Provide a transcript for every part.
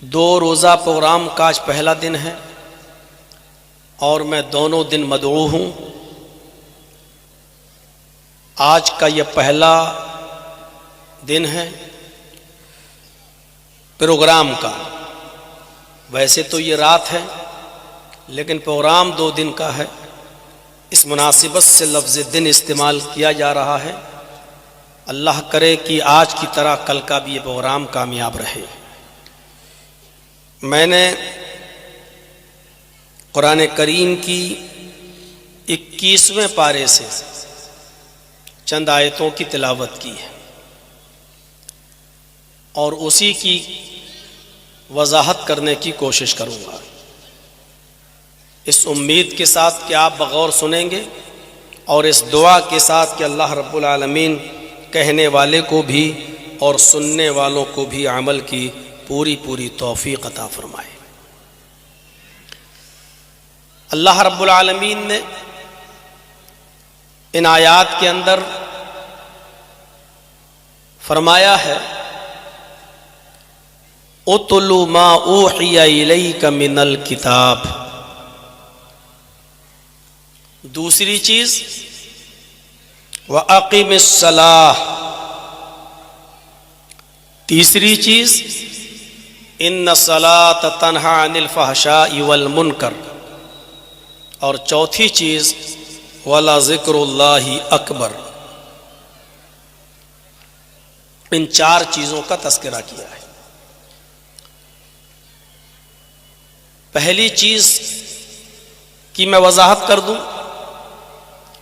دو روزہ پروگرام کا آج پہلا دن ہے اور میں دونوں دن مدعو ہوں۔ آج کا یہ پہلا دن ہے پروگرام کا، ویسے تو یہ رات ہے لیکن پروگرام 2 دن کا ہے، اس مناسبت سے لفظ دن استعمال کیا جا رہا ہے۔ اللہ کرے کہ آج کی طرح کل کا بھی یہ پروگرام کامیاب رہے۔ میں نے قرآن کریم کی 21ویں پارے سے چند آیتوں کی تلاوت کی ہے اور اسی کی وضاحت کرنے کی کوشش کروں گا، اس امید کے ساتھ کہ آپ بغور سنیں گے اور اس دعا کے ساتھ کہ اللہ رب العالمین کہنے والے کو بھی اور سننے والوں کو بھی عمل کی پوری توفیق عطا فرمائے۔ اللہ رب العالمین نے ان آیات کے اندر فرمایا ہے اتل ما اوحی الیک من الکتاب۔ دوسری چیز وَأَقِمِ الصَّلَاةَ۔ تیسری چیز ان الصلاۃ تنہی عن الفحشاء والمنکر، اور چوتھی چیز وَلَذِكْرُ اللَّهِ اکبر۔ ان 4 چیزوں کا تذکرہ کیا ہے۔ پہلی چیز کی میں وضاحت کر دوں،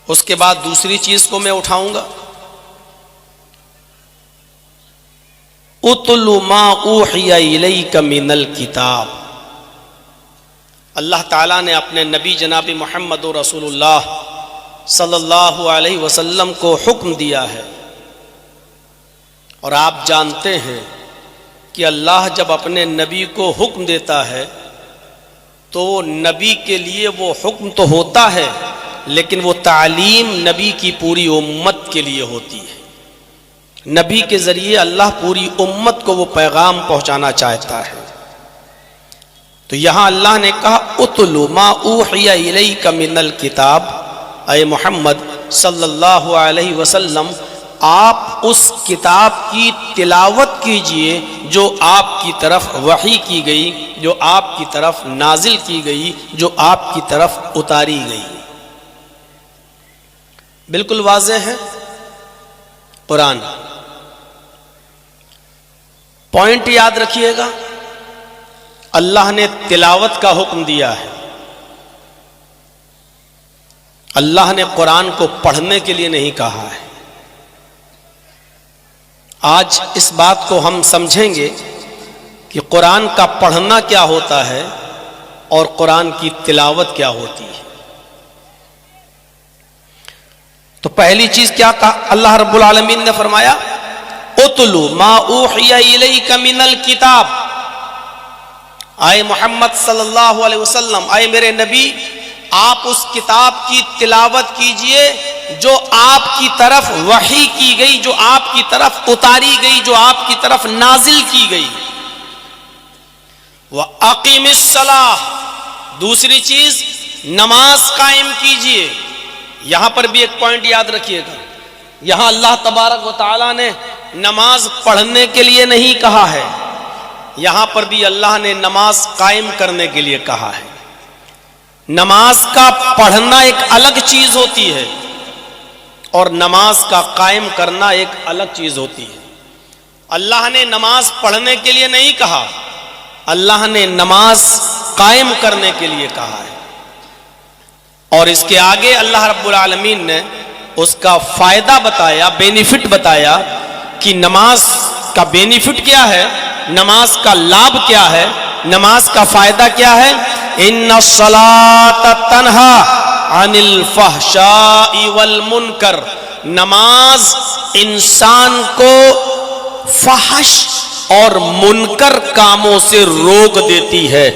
اس کے بعد دوسری چیز کو میں اٹھاؤں گا۔ اتل ما اوحی الیک من الکتاب۔ اللہ تعالیٰ نے اپنے نبی جناب محمد رسول اللہ صلی اللہ علیہ وسلم کو حکم دیا ہے، اور آپ جانتے ہیں کہ اللہ جب اپنے نبی کو حکم دیتا ہے تو نبی کے لیے وہ حکم تو ہوتا ہے لیکن وہ تعلیم نبی کی پوری امت کے لیے ہوتی ہے۔ نبی کے ذریعے اللہ پوری امت کو وہ پیغام پہنچانا چاہتا ہے۔ تو یہاں اللہ نے کہا اتلو ما اوحی الیک من الکتاب، اے محمد صلی اللہ علیہ وسلم آپ اس کتاب کی تلاوت کیجئے جو آپ کی طرف وحی کی گئی، جو آپ کی طرف نازل کی گئی، جو آپ کی طرف اتاری گئی۔ بالکل واضح ہے قرآن۔ پوائنٹ یاد رکھیے گا، اللہ نے تلاوت کا حکم دیا ہے، اللہ نے قرآن کو پڑھنے کے لیے نہیں کہا ہے۔ آج اس بات کو ہم سمجھیں گے کہ قرآن کا پڑھنا کیا ہوتا ہے اور قرآن کی تلاوت کیا ہوتی ہے۔ تو پہلی چیز کیا کہا اللہ رب العالمین نے فرمایا اتلو ما اوحی الیک من الکتاب، اے محمد صلی اللہ علیہ وسلم، اے میرے نبی آپ اس کتاب کی تلاوت کیجئے جو آپ کی طرف وحی کی گئی، جو آپ کی طرف اتاری گئی، جو آپ کی طرف نازل کی گئی۔ وَأَقِمِ الصَّلَاةَ، دوسری چیز نماز قائم کیجئے۔ یہاں پر بھی ایک پوائنٹ یاد رکھیے گا، یہاں اللہ تبارک و تعالیٰ نے نماز پڑھنے کے لیے نہیں کہا ہے، یہاں پر بھی اللہ نے نماز قائم کرنے کے لیے کہا ہے۔ نماز کا پڑھنا ایک الگ چیز ہوتی ہے اور نماز کا قائم کرنا ایک الگ چیز ہوتی ہے۔ اللہ نے نماز پڑھنے کے لیے نہیں کہا، اللہ نے نماز قائم کرنے کے لیے کہا ہے، اور اس کے آگے اللہ رب العالمین نے اس کا فائدہ بتایا، بینیفٹ بتایا کہ نماز کا بینیفٹ کیا ہے، نماز کا لابھ کیا ہے، نماز کا فائدہ کیا ہے۔ ان الصلاۃ تنہی عن الفحشاء والمنکر، نماز انسان کو فحش اور منکر کاموں سے روک دیتی ہے۔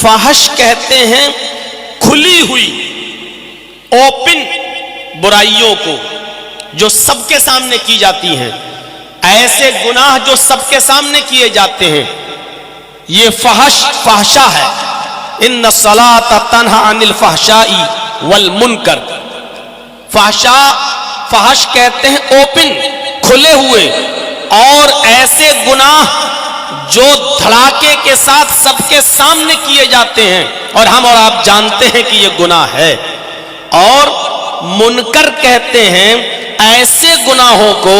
فحش کہتے ہیں کھلی ہوئی اوپن برائیوں کو جو سب کے سامنے کی جاتی ہیں، ایسے گناہ جو سب کے سامنے کیے جاتے ہیں، یہ فحشا ہے. ان الصلاۃ تنہی عن الفحشاء والمنکر. فحش کہتے ہیں اوپن، کھلے ہوئے، اور ایسے گناہ جو دھڑاکے کے ساتھ سب کے سامنے کیے جاتے ہیں اور ہم اور آپ جانتے ہیں کہ یہ گناہ ہے. اور منکر کہتے ہیں ایسے گناہوں کو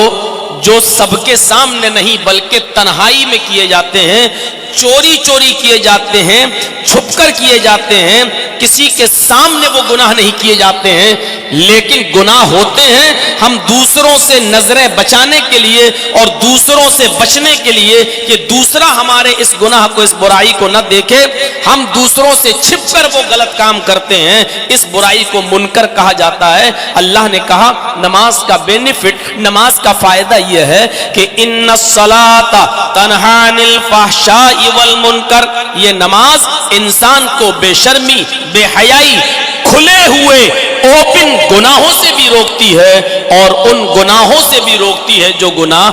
جو سب کے سامنے نہیں بلکہ تنہائی میں کیے جاتے ہیں، چوری چوری کیے جاتے ہیں، چھپ کر کیے جاتے ہیں، کسی کے سامنے وہ گناہ نہیں کیے جاتے ہیں لیکن گناہ ہوتے ہیں. ہم دوسروں سے نظریں بچانے کے لیے اور دوسروں سے بچنے کے لیے کہ دوسرا ہمارے اس گناہ کو، اس برائی کو نہ دیکھے، ہم دوسروں سے چھپ کر وہ غلط کام کرتے ہیں. اس برائی کو منکر کہا جاتا ہے. اللہ نے کہا نماز کا بینیفٹ، نماز کا فائدہ یہ ہے کہ ان الصلاۃ تنہی عن الفحشاء والمنکر. یہ نماز انسان کو بے شرمی، بے حیائی، کھلے ہوئے اوپن گناہوں سے بھی روکتی ہے اور ان گناہوں سے بھی روکتی ہے جو گناہ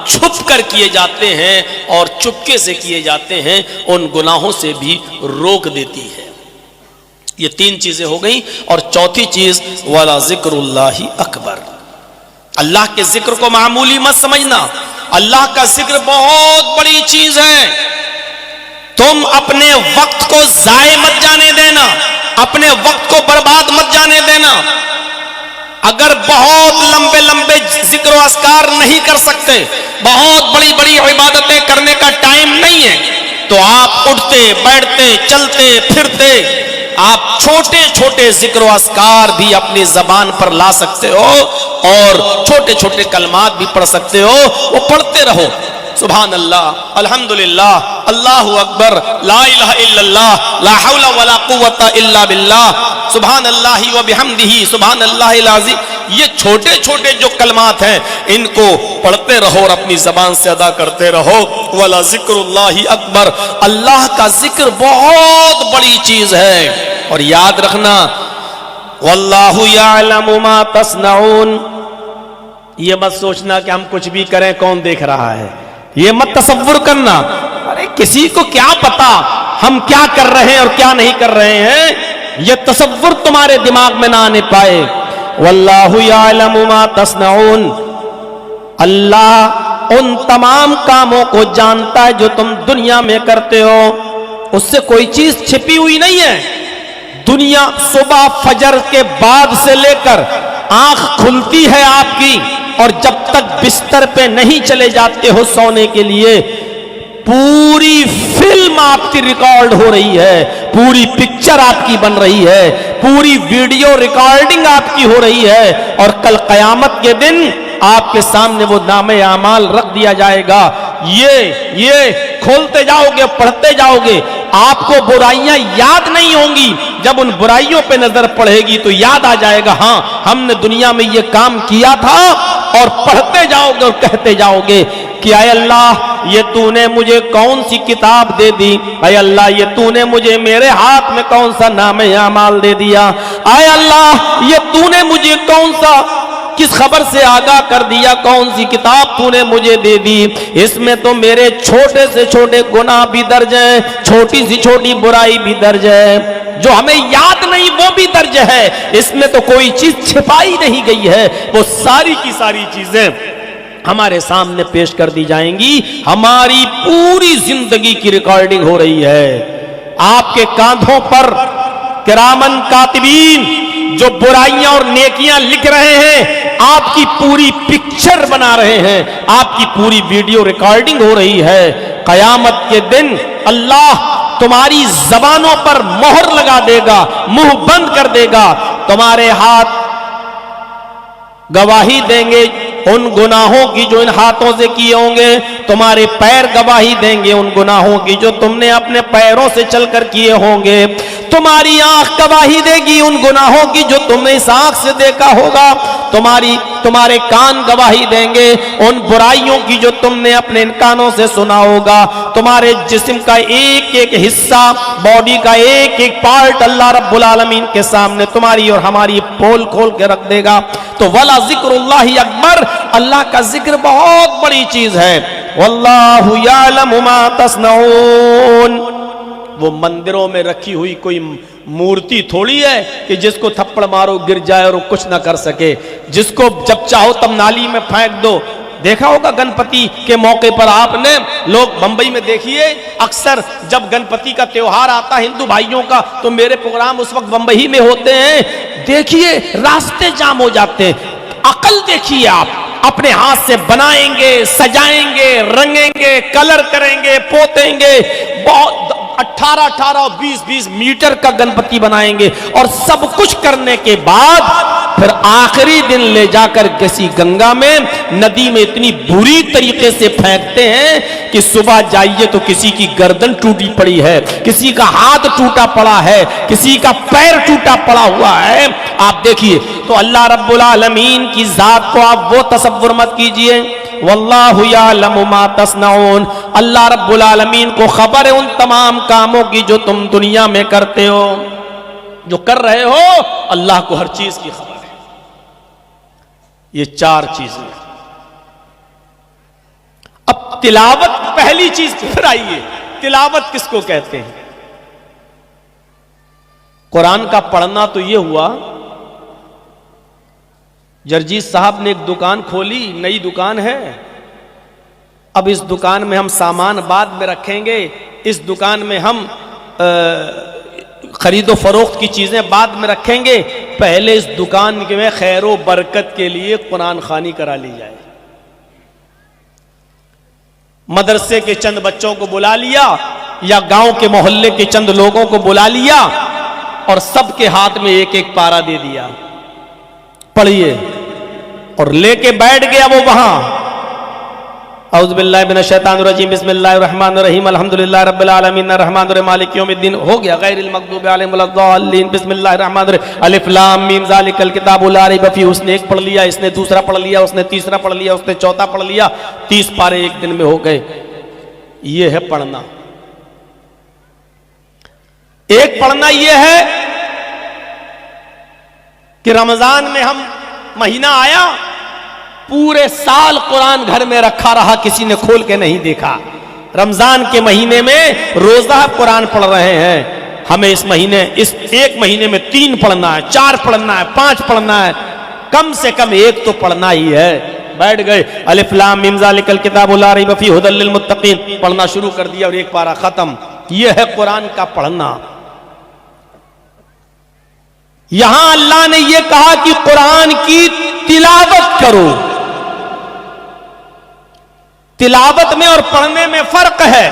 چھپ کر کیے جاتے ہیں اور چپکے سے کیے جاتے ہیں، ان گناہوں سے بھی روک دیتی ہے. یہ تین چیزیں ہو گئیں. اور چوتھی چیز وَلَا ذِكْرُ اللَّهِ أَكْبَرُ. اللہ کے ذکر کو معمولی مت سمجھنا. اللہ کا ذکر بہت بڑی چیز ہے. تم اپنے وقت کو ضائع مت جانے دینا، اپنے وقت کو برباد مت جانے دینا. اگر بہت لمبے لمبے ذکر و اذکار نہیں کر سکتے، بہت بڑی بڑی عبادتیں کرنے کا ٹائم نہیں ہے، تو آپ اٹھتے بیٹھتے چلتے پھرتے آپ چھوٹے چھوٹے ذکر و اذکار بھی اپنی زبان پر لا سکتے ہو اور چھوٹے چھوٹے کلمات بھی پڑھ سکتے ہو. وہ پڑھتے رہو. سبحان اللہ، الحمدللہ، اللہ اکبر، لا الہ الا اللہ، لا حول ولا قوت الا باللہ، سبحان اللہ وبحمدہ، سبحان اللہ العظیم. یہ چھوٹے چھوٹے جو کلمات ہیں ان کو پڑھتے رہو اور اپنی زبان سے ادا کرتے رہو. ولا ذکر اللہ اکبر. اللہ کا ذکر بہت بڑی چیز ہے. اور یاد رکھنا واللہ یعلم ما تصنعون. یہ مت سوچنا کہ ہم کچھ بھی کریں کون دیکھ رہا ہے. یہ مت تصور کرنا ارے کسی کو کیا پتا ہم کیا کر رہے ہیں اور کیا نہیں کر رہے ہیں. یہ تصور تمہارے دماغ میں نہ آنے پائے. واللہ یعلم ما تصنعون. اللہ ان تمام کاموں کو جانتا ہے جو تم دنیا میں کرتے ہو. اس سے کوئی چیز چھپی ہوئی نہیں ہے. دنیا صبح فجر کے بعد سے لے کر آنکھ کھلتی ہے آپ کی اور جب تک بستر پہ نہیں چلے جاتے ہو سونے کے لیے، پوری فلم آپ کی ریکارڈ ہو رہی ہے، پوری پکچر آپ کی بن رہی ہے، پوری ویڈیو ریکارڈنگ آپ کی ہو رہی ہے. اور کل قیامت کے دن آپ کے سامنے وہ نامہ اعمال رکھ دیا جائے گا. یہ کھولتے جاؤ گے، پڑھتے جاؤ گے، آپ کو برائیاں یاد نہیں ہوں گی. جب ان برائیوں پہ نظر پڑے گی تو یاد آ جائے گا ہاں ہم نے دنیا میں یہ کام کیا تھا. اور پڑھتے جاؤ گے اور کہتے جاؤ گے کہ اے اللہ یہ تو نے مجھے کون سی کتاب دے دی، اے اللہ یہ تو نے مجھے میرے ہاتھ میں کون سا نامہ اعمال دے دیا، اے اللہ یہ تو نے مجھے کون سا کس خبر سے آگاہ کر دیا، کون سی کتاب تو نے مجھے دے دی. اس میں تو میرے چھوٹے سے چھوٹے گناہ بھی درج ہیں، چھوٹی سی چھوٹی برائی بھی درج ہے، جو ہمیں یاد نہیں وہ بھی درج ہے. اس میں تو کوئی چیز چھپائی نہیں گئی ہے. وہ ساری کی ساری چیزیں ہمارے سامنے پیش کر دی جائیں گی. ہماری پوری زندگی کی ریکارڈنگ ہو رہی ہے. آپ کے کاندھوں پر کرامن کاتبین جو برائیاں اور نیکیاں لکھ رہے ہیں، آپ کی پوری پکچر بنا رہے ہیں، آپ کی پوری ویڈیو ریکارڈنگ ہو رہی ہے. قیامت کے دن اللہ تمہاری زبانوں پر مہر لگا دے گا، منہ بند کر دے گا. تمہارے ہاتھ گواہی دیں گے ان گناہوں کی جو ان ہاتھوں سے کیے ہوں گے، تمہارے پیر گواہی دیں گے ان گناہوں کی جو تم نے اپنے پیروں سے چل کر کیے ہوں گے، تمہاری آنکھ گواہی دے گی ان گناہوں کی جو تم نے اس آنکھ سے دیکھا ہوگا، تمہارے کان گواہی دیں گے ان برائیوں کی جو تم نے اپنے ان کانوں سے سنا ہوگا. تمہارے جسم کا ایک ایک حصہ، باڈی کا ایک ایک پارٹ اللہ رب العالمین کے سامنے تمہاری اور ہماری پول کھول کے رکھ دے گا. تو ولا ذکر اللہ اکبر. اللہ کا ذکر بہت بڑی چیز ہے. واللہ یعلم ما تصنعون. وہ مندروں میں رکھی ہوئی کوئی مورتی تھوڑی ہے کہ جس کو تھپڑ مارو گر جائے اور وہ کچھ نہ کر سکے، جس کو جب چاہو تب نالی میں پھینک دو. دیکھا ہوگا گنپتی کے موقع پر آپ نے، لوگ بمبئی میں دیکھیے اکثر جب گنپتی کا تیوہار آتا ہندو بھائیوں کا تو میرے پروگرام اس وقت بمبئی میں ہوتے ہیں، دیکھیے راستے جام ہو جاتے ہیں. عقل دیکھیے آپ، اپنے ہاتھ سے بنائیں گے، سجائیں گے، رنگیں گے، کلر کریں گے، پوتیں گے، بہت 18 اور 20 میٹر کا گنپتی بنائیں گے، اور سب کچھ کرنے کے بعد پھر آخری دن لے جا کر کسی گنگا میں، ندی میں اتنی بری طریقے سے پھینکتے ہیں کہ صبح جائیے تو کسی کی گردن ٹوٹی پڑی ہے، کسی کا ہاتھ ٹوٹا پڑا ہے، کسی کا پیر ٹوٹا پڑا ہوا ہے. آپ دیکھیے تو اللہ رب العالمین کی ذات کو آپ وہ تصور مت کیجئے. واللہ یعلم ما تصنعون، اللہ رب العالمین کو خبر ہے ان تمام کاموں کی جو تم دنیا میں کرتے ہو، جو کر رہے ہو، اللہ کو ہر چیز کی خبر ہے. یہ 4 چیزیں. اب تلاوت پہلی چیز پھر آئیے، تلاوت کس کو کہتے ہیں؟ قرآن کا پڑھنا تو یہ ہوا، جرجیت صاحب نے ایک دکان کھولی، نئی دکان ہے. اب اس دکان میں ہم سامان بعد میں رکھیں گے، اس دکان میں ہم خرید و فروخت کی چیزیں بعد میں رکھیں گے. پہلے اس دکان میں خیر و برکت کے لیے قرآن خوانی کرا لی جائے. مدرسے کے چند بچوں کو بلا لیا یا گاؤں کے محلے کے چند لوگوں کو بلا لیا اور سب کے ہاتھ میں ایک ایک پارا دے دیا، پڑھیے، اور لے کے بیٹھ گیا وہ وہاں. اعوذ باللہ من الشیطان الرجیم، بسم اللہ الرحمن الرحیم، الحمدللہ رب العالمین الرحمن الرحیم مالک یوم الدین. ہو گیا، غیر المغضوب علیہم ولا الضالین، بسم اللہ الرحمن الرحیم، الف لام میم ذالک الکتاب لا ریب فیہ. اس نے ایک پڑھ لیا، اس نے دوسرا پڑھ لیا، اس نے تیسرا پڑھ لیا، اس نے چوتھا پڑھ لیا، 30 پارے ایک دن میں ہو گئے. یہ ہے پڑھنا. ایک پڑھنا یہ ہے کہ رمضان میں ہم مہینہ آیا، پورے سال قرآن گھر میں رکھا رہا، کسی نے کھول کے نہیں دیکھا. رمضان کے مہینے میں روزہ قرآن پڑھ رہے ہیں. ہمیں اس ایک مہینے میں 3 پڑھنا ہے، 4 پڑھنا ہے، 5 پڑھنا ہے، کم سے کم ایک تو پڑھنا ہی ہے. بیٹھ گئے، الف لام میم ذالک الکتاب لا ریب فیہ ھدی للمتقین، پڑھنا شروع کر دیا اور ایک پارہ ختم. یہ ہے قرآن کا پڑھنا. یہاں اللہ نے یہ کہا کہ قرآن کی تلاوت کرو. تلاوت میں اور پڑھنے میں فرق ہے.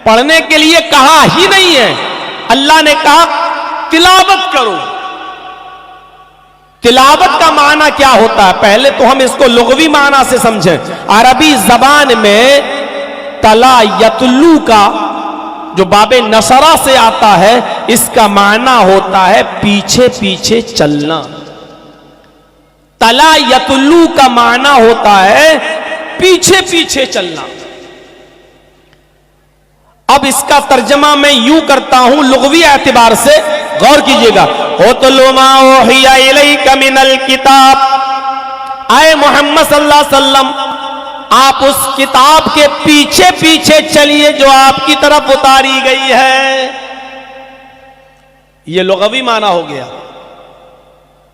پڑھنے کے لیے کہا ہی نہیں ہے، اللہ نے کہا تلاوت کرو. تلاوت کا معنی کیا ہوتا ہے؟ پہلے تو ہم اس کو لغوی معنی سے سمجھیں. عربی زبان میں تلا یتلو کا جو باب نصرہ سے آتا ہے، اس کا معنی ہوتا ہے پیچھے پیچھے چلنا. تلا یتلو کا معنی ہوتا ہے پیچھے پیچھے چلنا. اب اس کا ترجمہ میں یوں کرتا ہوں لغوی اعتبار سے، غور کیجئے گا. اُتْلُ مَا أُوحِیَ إِلَيْکَ مِنَ الْکِتَابِ، اے محمد صلی اللہ علیہ وسلم آپ اس کتاب کے پیچھے پیچھے چلیے جو آپ کی طرف اتاری گئی ہے. یہ لغوی معنی ہو گیا.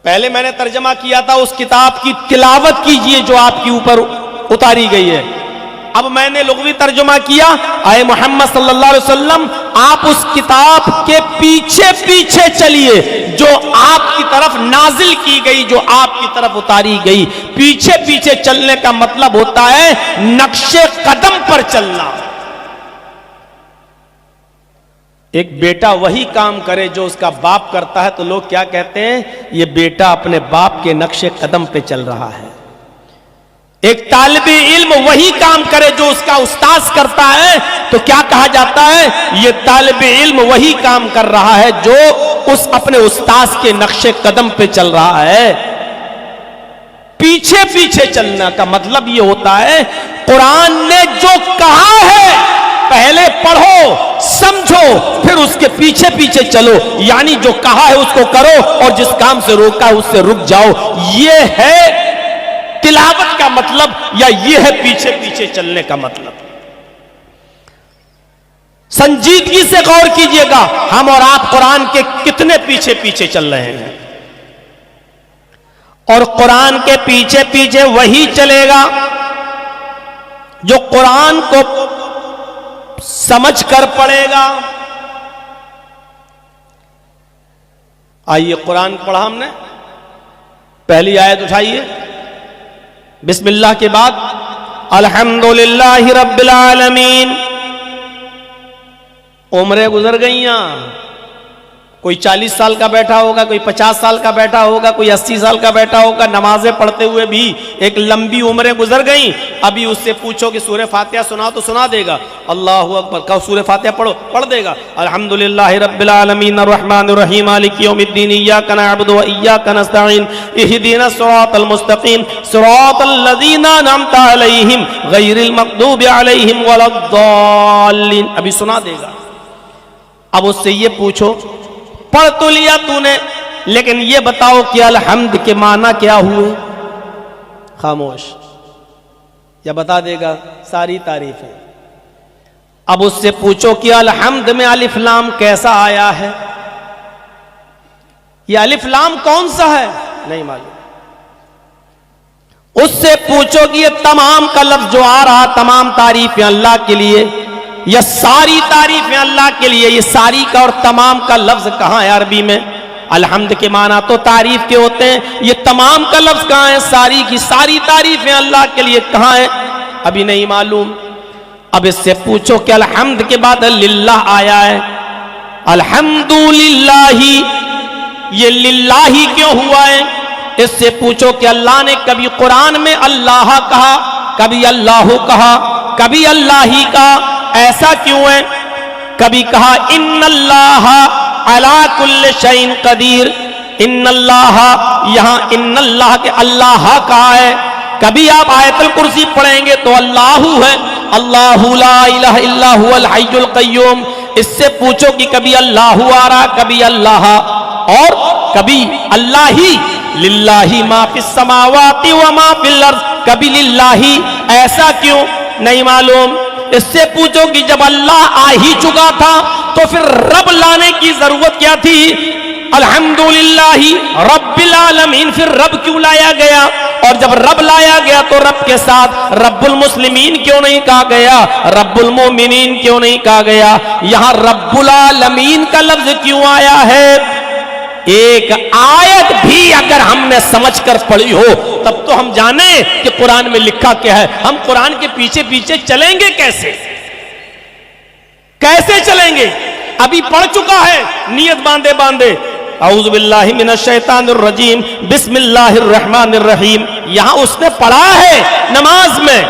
پہلے میں نے ترجمہ کیا تھا اس کتاب کی تلاوت کیجئے جو آپ کے اوپر اتاری گئی ہے. اب میں نے لغوی ترجمہ کیا، اے محمد صلی اللہ علیہ وسلم آپ اس کتاب کے پیچھے پیچھے چلیے جو آپ کی طرف نازل کی گئی، جو آپ کی طرف اتاری گئی. پیچھے پیچھے چلنے کا مطلب ہوتا ہے نقش قدم پر چلنا. ایک بیٹا وہی کام کرے جو اس کا باپ کرتا ہے تو لوگ کیا کہتے ہیں؟ یہ بیٹا اپنے باپ کے نقش قدم پہ چل رہا ہے. ایک طالب علم وہی کام کرے جو اس کا استاذ کرتا ہے تو کیا کہا جاتا ہے؟ یہ طالب علم وہی کام کر رہا ہے جو اس اپنے استاذ کے نقش قدم پہ چل رہا ہے. پیچھے پیچھے چلنا کا مطلب یہ ہوتا ہے قرآن نے جو کہا ہے پہلے پڑھو سمجھو پھر اس کے پیچھے پیچھے چلو، یعنی جو کہا ہے اس کو کرو اور جس کام سے روکا ہے اس سے رک جاؤ. یہ ہے تلاوت کا مطلب یا یہ ہے پیچھے پیچھے چلنے کا مطلب؟ سنجیدگی سے غور کیجئے گا، ہم اور آپ قرآن کے کتنے پیچھے پیچھے چل رہے ہیں، اور قرآن کے پیچھے پیچھے وہی چلے گا جو قرآن کو سمجھ کر پڑھے گا۔ آئیے قرآن پڑھا ہم نے، پہلی آیت اٹھائیے، بسم اللہ کے بعد الحمدللہ رب العالمین۔ عمریں گزر گئیاں، کوئی 40 سال کا بیٹھا ہوگا، کوئی 50 سال کا بیٹھا ہوگا، کوئی 80 سال کا بیٹھا ہوگا، نمازیں پڑھتے ہوئے بھی ایک لمبی عمریں گزر گئیں۔ ابھی اس سے پوچھو کہ سورہ فاتحہ سنا تو سنا دے گا، اللہ اکبر کہو سورہ فاتحہ پڑھو پڑھ دے گا۔ الحمدللہ رب العالمین الرحمن الرحیم مالک یوم الدین ایاک نعبد و ایاک نستعین اہدنا الصراط المستقیم صراط الذین انعمت علیہم غیر المغضوب علیہم ولا الضالین، ابھی سنا دے گا۔ اب اس سے یہ پوچھو، پڑھ تو لیا تو نے، لیکن یہ بتاؤ کہ الحمد کے معنی کیا ہوئے؟ خاموش، یا بتا دے گا ساری تعریفیں۔ اب اس سے پوچھو کہ الحمد میں الف لام کیسا آیا ہے؟ یہ الف لام کون سا ہے؟ نہیں معلوم۔ اس سے پوچھو کہ یہ تمام کا لفظ جو آ رہا، تمام تعریفیں اللہ کے لیے، یہ ساری تعریفیں اللہ کے لیے، یہ ساری کا اور تمام کا لفظ کہاں ہے عربی میں؟ الحمد کے معنی تو تعریف کے ہوتے ہیں، یہ تمام کا لفظ کہاں ہے؟ ساری کی ساری تعریفیں اللہ کے لیے کہاں ہیں؟ ابھی نہیں معلوم۔ اب اس سے پوچھو کہ الحمد کے بعد للہ آیا ہے، الحمدللہ، یہ للہ کیوں ہوا ہے؟ اس سے پوچھو کہ اللہ نے کبھی قرآن میں اللہ کہا، کبھی اللہ کہا، کبھی اللہ ہی کہا، ایسا کیوں ہے؟ کبھی کہا ان اللہ علی کل شیء قدیر، ان اللہ، یہاں ان اللہ کے اللہ کہا ہے۔ کبھی آپ آیت الکرسی پڑھیں گے تو اللہ ہے، اللہ لا الہ الا هو الحی القیوم۔ اس سے پوچھو کہ کبھی اللہ آ رہا، کبھی اللہ، اور کبھی اللہ ہی، للہ ما فی السماوات وما فی الارض، کبھی للہ، ایسا کیوں؟ نہیں معلوم۔ اس سے پوچھو کہ جب اللہ آ ہی چکا تھا تو پھر رب لانے کی ضرورت کیا تھی؟ الحمدللہ رب العالمین، پھر رب کیوں لایا گیا؟ اور جب رب لایا گیا تو رب کے ساتھ رب المسلمین کیوں نہیں کہا گیا؟ رب المومنین کیوں نہیں کہا گیا؟ یہاں رب العالمین کا لفظ کیوں آیا ہے؟ ایک آیت بھی اگر ہم نے سمجھ کر پڑھی ہو تب تو ہم جانیں کہ قرآن میں لکھا کیا ہے۔ ہم قرآن کے پیچھے پیچھے چلیں گے کیسے؟ کیسے چلیں گے؟ ابھی پڑھ چکا ہے، نیت باندھے باندھے اعوذ باللہ من الشیطان الرجیم بسم اللہ الرحمن الرحیم، یہاں اس نے پڑھا ہے نماز میں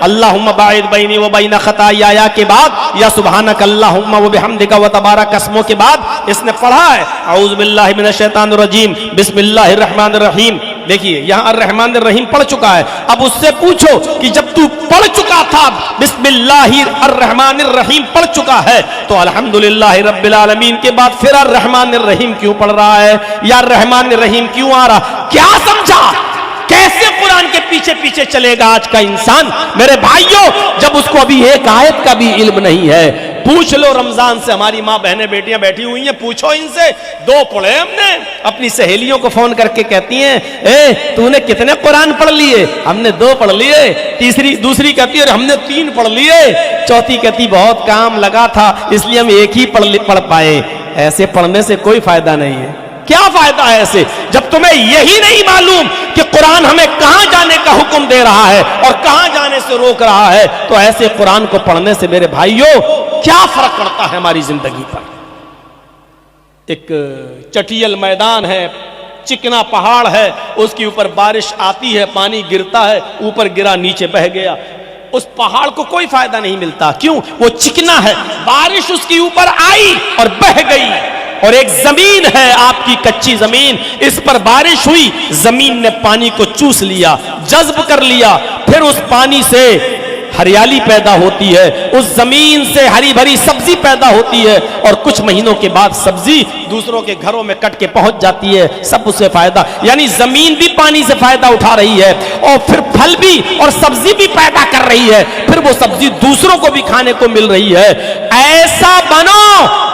اللہم باعد بینی و بین خطایا کے بعد، یا سبحانک اللہم و بحمدک و تبارک اسمو کے بعد اس نے پڑھا ہے اعوذ باللہ من الشیطان الرجیم بسم اللہ الرحمن الرحیم۔ دیکھیے یہاں الرحمن الرحیم پڑھ چکا ہے۔ اب اس سے پوچھو کہ جب تو پڑھ چکا تھا بسم اللہ الرحمن الرحیم پڑھ چکا ہے تو الحمدللہ رب العالمین کے بعد پھر الرحمن الرحیم کیوں پڑھ رہا ہے؟ یا الرحمن الرحیم کیوں آ رہا؟ کیا سمجھا؟ کیسے قرآن کے پیچھے پیچھے چلے گا آج کا انسان؟ میرے بھائیوں، جب اس کو ابھی ایک آیت کا بھی علم نہیں ہے، پوچھ لو رمضان سے، ہماری ماں بہنیں بیٹیاں بیٹھی ہوئی ہیں، پوچھو ان سے، 2 پڑھے ہم نے۔ اپنی سہیلیوں کو فون کر کے کہتی ہیں تو نے کتنے قرآن پڑھ لیے؟ ہم نے 2 پڑھ لیے۔ دوسری کہتی ہے ہم نے 3 پڑھ لیے۔ چوتھی کہتی بہت کام لگا تھا اس لیے ہم ایک ہی پڑھ پائے۔ ایسے پڑھنے سے کوئی فائدہ نہیں ہے۔ کیا فائدہ ہے ایسے؟ جب تمہیں یہی نہیں معلوم کہ قرآن ہمیں کہاں جانے کا حکم دے رہا ہے اور کہاں جانے سے روک رہا ہے، تو ایسے قرآن کو پڑھنے سے میرے بھائیوں کیا فرق پڑتا ہے ہماری زندگی پر؟ ایک چٹیل میدان ہے، چکنا پہاڑ ہے، اس کے اوپر بارش آتی ہے، پانی گرتا ہے، اوپر گرا نیچے بہ گیا، اس پہاڑ کو کوئی فائدہ نہیں ملتا۔ کیوں؟ وہ چکنا ہے، بارش اس کے اوپر آئی اور بہ گئی۔ اور ایک زمین ہے آپ کی کچی زمین، اس پر بارش ہوئی، زمین نے پانی کو چوس لیا، جذب کر لیا، پھر اس پانی سے ہریالی پیدا ہوتی ہے, اس زمین سے ہری بھری سبزی پیدا ہوتی ہے, اور کچھ مہینوں کے بعد سبزی دوسروں کے گھروں میں کٹ کے پہنچ جاتی ہے, سب اس سے فائدہ, یعنی زمین بھی پانی سے فائدہ اٹھا رہی ہے, اور پھر پھل بھی اور سبزی بھی پیدا کر رہی ہے, پھر وہ سبزی دوسروں کو بھی کھانے کو مل رہی ہے. ایسا بنو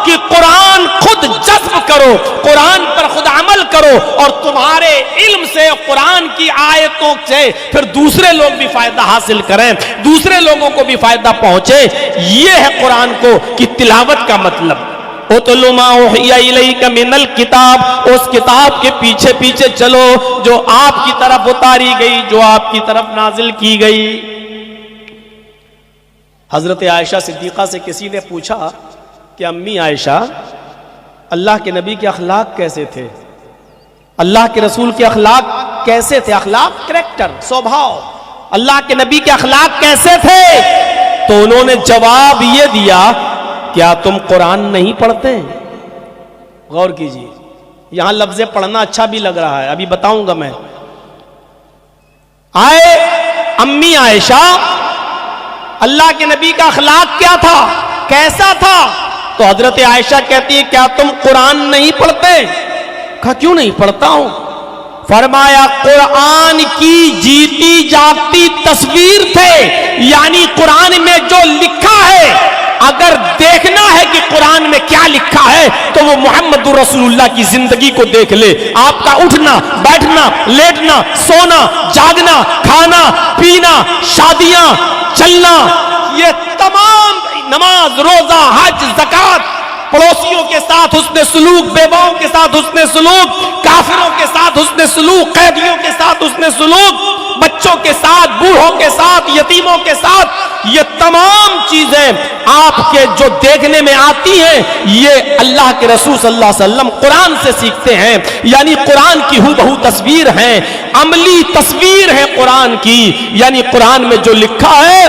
کہ قرآن خود جذب کرو, قرآن پر خود عمل کرو, اور تمہارے علم سے, قرآن کی آیتوں سے پھر دوسرے لوگ بھی فائدہ حاصل کریں, دوسرے لوگوں کو بھی فائدہ پہنچے. یہ ہے قرآن کو کی تلاوت کا مطلب. اتل ما اوحی الیک من الکتاب, اس کتاب کے پیچھے پیچھے چلو جو آپ کی طرف اتاری گئی, جو آپ کی طرف نازل کی گئی. حضرت عائشہ صدیقہ سے کسی نے پوچھا کہ امی عائشہ, اللہ کے نبی کے اخلاق کیسے تھے, اللہ کے رسول کے اخلاق کیسے تھے, اخلاق کریکٹر سوبھاؤ, اللہ کے نبی کے اخلاق کیسے تھے؟ تو انہوں نے جواب یہ دیا, کیا تم قرآن نہیں پڑھتے؟ غور کیجیے, یہاں لفظ پڑھنا اچھا بھی لگ رہا ہے, ابھی بتاؤں گا میں. آئے امی عائشہ, اللہ کے نبی کا اخلاق کیا تھا, کیسا تھا؟ تو حضرت عائشہ کہتی ہے کیا تم قرآن نہیں پڑھتے؟ کہا کیوں نہیں پڑھتا ہوں. فرمایا قرآن کی جیتی جاگتی تصویر تھے, یعنی قرآن میں جو لکھا ہے, اگر دیکھنا ہے کہ قرآن میں کیا لکھا ہے تو وہ محمد رسول اللہ کی زندگی کو دیکھ لے. آپ کا اٹھنا, بیٹھنا, لیٹنا, سونا, جاگنا, کھانا, پینا, شادیاں, چلنا, یہ تمام, نماز, روزہ, حج, زکات, پڑوسیوں کے ساتھ حسن سلوک, بیواؤں کے ساتھ حسن سلوک, کافروں کے ساتھ حسن سلوک, قیدیوں کے ساتھ حسن سلوک, بچوں کے ساتھ, بوڑھوں کے ساتھ, یتیموں کے ساتھ, یہ تمام چیزیں آپ کے جو دیکھنے میں آتی ہیں یہ اللہ کے رسول صلی اللہ علیہ وسلم قرآن سے سیکھتے ہیں. یعنی قرآن کی ہو بہو تصویر ہیں, عملی تصویر ہے قرآن کی. یعنی قرآن میں جو لکھا ہے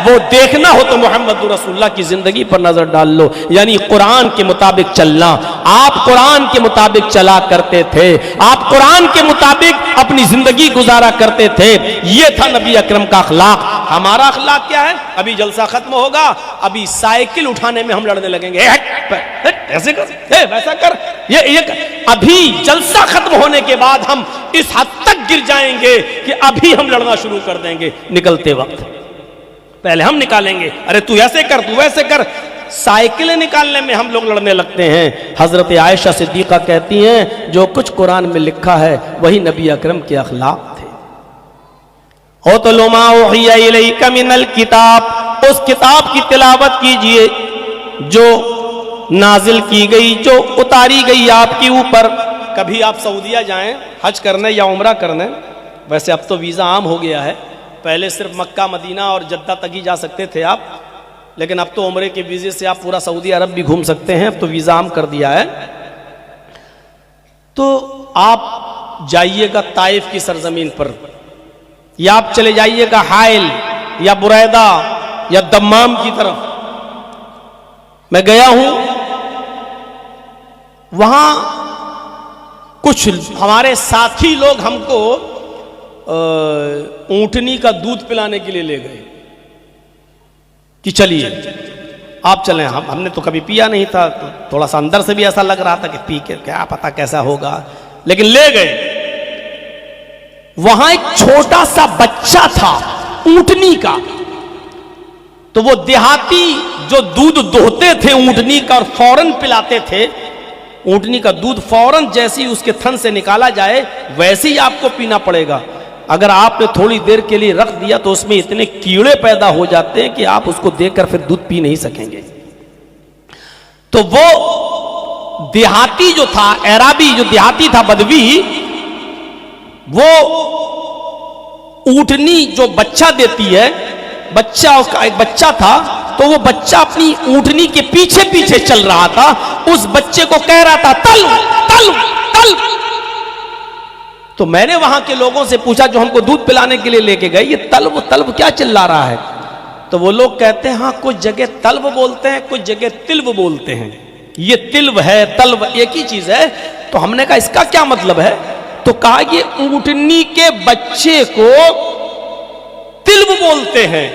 وہ دیکھنا ہو تو محمد رسول اللہ کی زندگی پر نظر ڈال لو. یعنی قرآن کے مطابق چلنا. آپ قرآن کے مطابق چلا کرتے تھے, آپ قرآن کے مطابق اپنی زندگی گزارا کرتے تھے. یہ تھا نبی اکرم کا اخلاق. ہمارا اخلاق کیا ہے؟ ابھی جلسہ ختم ہوگا, ابھی سائیکل اٹھانے میں ہم لڑنے لگیں گے, ایسے کر, ویسا کر, یہ ابھی جلسہ ختم ہونے کے بعد ہم اس حد تک گر جائیں گے کہ ابھی ہم لڑنا شروع کر دیں گے. نکلتے وقت پہلے ہم نکالیں گے, ارے تو ایسے کر, تو ویسے کر. سائیکلیں نکالنے میں ہم لوگ لڑنے لگتے ہیں. حضرت عائشہ صدیقہ کہتی ہیں جو کچھ قرآن میں لکھا ہے وہی نبی اکرم کے اخلاق تھے. اُتْلُ مَا أُوحِیَ إِلَيْکَ مِنَ الْکِتَابِ, اس کتاب کی تلاوت کیجئے جو نازل کی گئی, جو اتاری گئی آپ کے اوپر. کبھی آپ سعودیہ جائیں حج کرنے یا عمرہ کرنے, ویسے اب تو ویزا عام ہو گیا ہے, پہلے صرف مکہ, مدینہ اور جدہ تک ہی جا سکتے تھے آپ, لیکن اب تو عمرے کے ویزے سے آپ پورا سعودی عرب بھی گھوم سکتے ہیں, اب تو ویزا عام کر دیا ہے. تو آپ جائیے گا طائف کی سرزمین پر, یا آپ چلے جائیے گا حائل یا بریدہ یا دمام کی طرف. میں گیا ہوں, وہاں کچھ ہمارے ساتھی لوگ ہم کو اونٹنی کا دودھ پلانے کے لیے لے گئے کہ چلیے آپ چلیں. ہم نے تو کبھی پیا نہیں تھا, تھوڑا سا اندر سے بھی ایسا لگ رہا تھا کہ پی کے کیا پتا کیسا ہوگا, لیکن لے گئے. وہاں ایک چھوٹا سا بچہ تھا اونٹنی کا, تو وہ دیہاتی جو دودھ دوہتے تھے اونٹنی کا اور فوراً پلاتے تھے. اونٹنی کا دودھ فوراً جیسی اس کے تھن سے نکالا جائے ویسے ہی آپ کو پینا پڑے گا. اگر آپ نے تھوڑی دیر کے لیے رکھ دیا تو اس میں اتنے کیڑے پیدا ہو جاتے ہیں کہ آپ اس کو دیکھ کر پھر دودھ پی نہیں سکیں گے. تو وہ دیہاتی جو تھا, اعرابی جو دیہاتی تھا, بدوی, وہ اونٹنی جو بچہ دیتی ہے, بچہ اس کا ایک بچہ تھا, تو وہ بچہ اپنی اونٹنی کے پیچھے پیچھے چل رہا تھا. اس بچے کو کہہ رہا تھا تل تل تل. تو میں نے وہاں کے لوگوں سے پوچھا جو ہم کو دودھ پلانے کے لیے لے کے گئے, یہ تلو تلو کیا چلا رہا ہے؟ تو وہ لوگ کہتے ہیں ہاں کچھ جگہ تلو بولتے ہیں, کچھ جگہ تلو بولتے ہیں. یہ تلو ہے, تلو ایک ہی چیز ہے. تو ہم نے کہا اس کا کیا مطلب ہے؟ تو کہا یہ اونٹنی کے بچے کو تلو بولتے ہیں.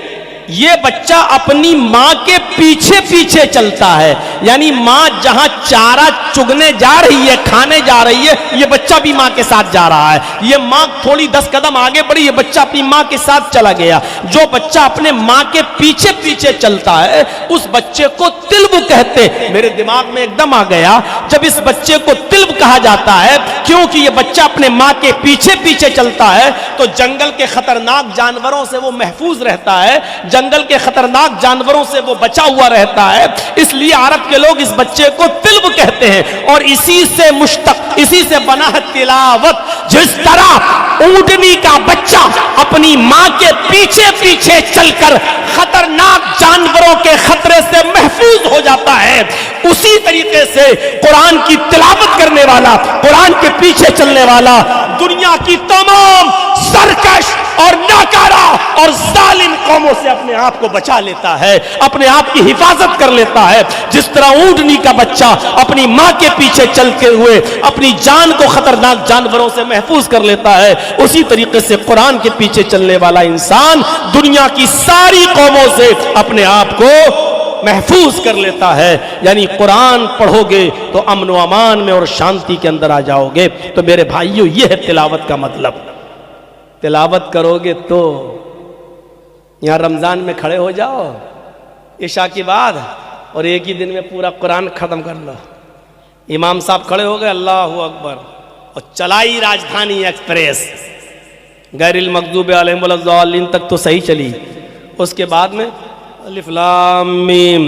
یہ بچہ اپنی ماں کے پیچھے پیچھے چلتا ہے، یعنی ماں جہاں چارہ چگنے جا رہی ہے، کھانے جا رہی ہے، یہ بچہ بھی ماں کے ساتھ جا رہا ہے۔ یہ ماں تھوڑی 10 قدم آگے بڑھی، یہ بچہ اپنی ماں کے ساتھ چلا گیا۔ جو بچہ اپنے ماں کے پیچھے پیچھے چلتا ہے اس بچے کو تلب کہتے۔ میرے دماغ میں ایک دم آ گیا، جب اس بچے کو تلب کہا جاتا ہے کیونکہ یہ بچہ اپنے ماں کے پیچھے پیچھے چلتا ہے، تو جنگل کے خطرناک جانوروں سے وہ محفوظ رہتا ہے، جنگل کے خطرناک جانوروں سے وہ بچا ہوا رہتا ہے، اس لیے عرب کے لوگ اس بچے کو تلب کہتے ہیں۔ اور اسی سے مشتق، اسی سے بنا ہے تلاوت۔ جس طرح اونٹنی کا بچہ اپنی ماں کے پیچھے پیچھے چل کر خطرناک جانوروں کے خطرے سے محفوظ ہو جاتا ہے، اسی طریقے سے قرآن کی تلاوت کرنے والا، قرآن کے پیچھے چلنے والا دنیا کی تمام سرکش اور ناکارہ اور ظالم قوموں سے اپنے آپ کو بچا لیتا ہے، اپنے آپ کی حفاظت کر لیتا ہے۔ جس طرح اونٹنی کا بچہ اپنی ماں کے پیچھے چلتے ہوئے اپنی جان کو خطرناک جانوروں سے محفوظ کر لیتا ہے، اسی طریقے سے قرآن کے پیچھے چلنے والا انسان دنیا کی ساری قوموں سے اپنے آپ کو محفوظ کر لیتا ہے۔ یعنی قرآن پڑھو گے تو امن و امان میں اور شانتی کے اندر آ جاؤ گے۔ تو میرے بھائیو، یہ ہے تلاوت کا مطلب۔ تلاوت کرو گے تو یہاں رمضان میں کھڑے ہو جاؤ عشاء کے بعد اور ایک ہی دن میں پورا قرآن ختم کر لو۔ امام صاحب کھڑے ہو گئے، اللہ اکبر، اور چلائی راجدھانی ایکسپریس، غیر المغضوب علیہم ولا الضالین تک تو صحیح چلی۔ اس کے بعد میں الف لام میم،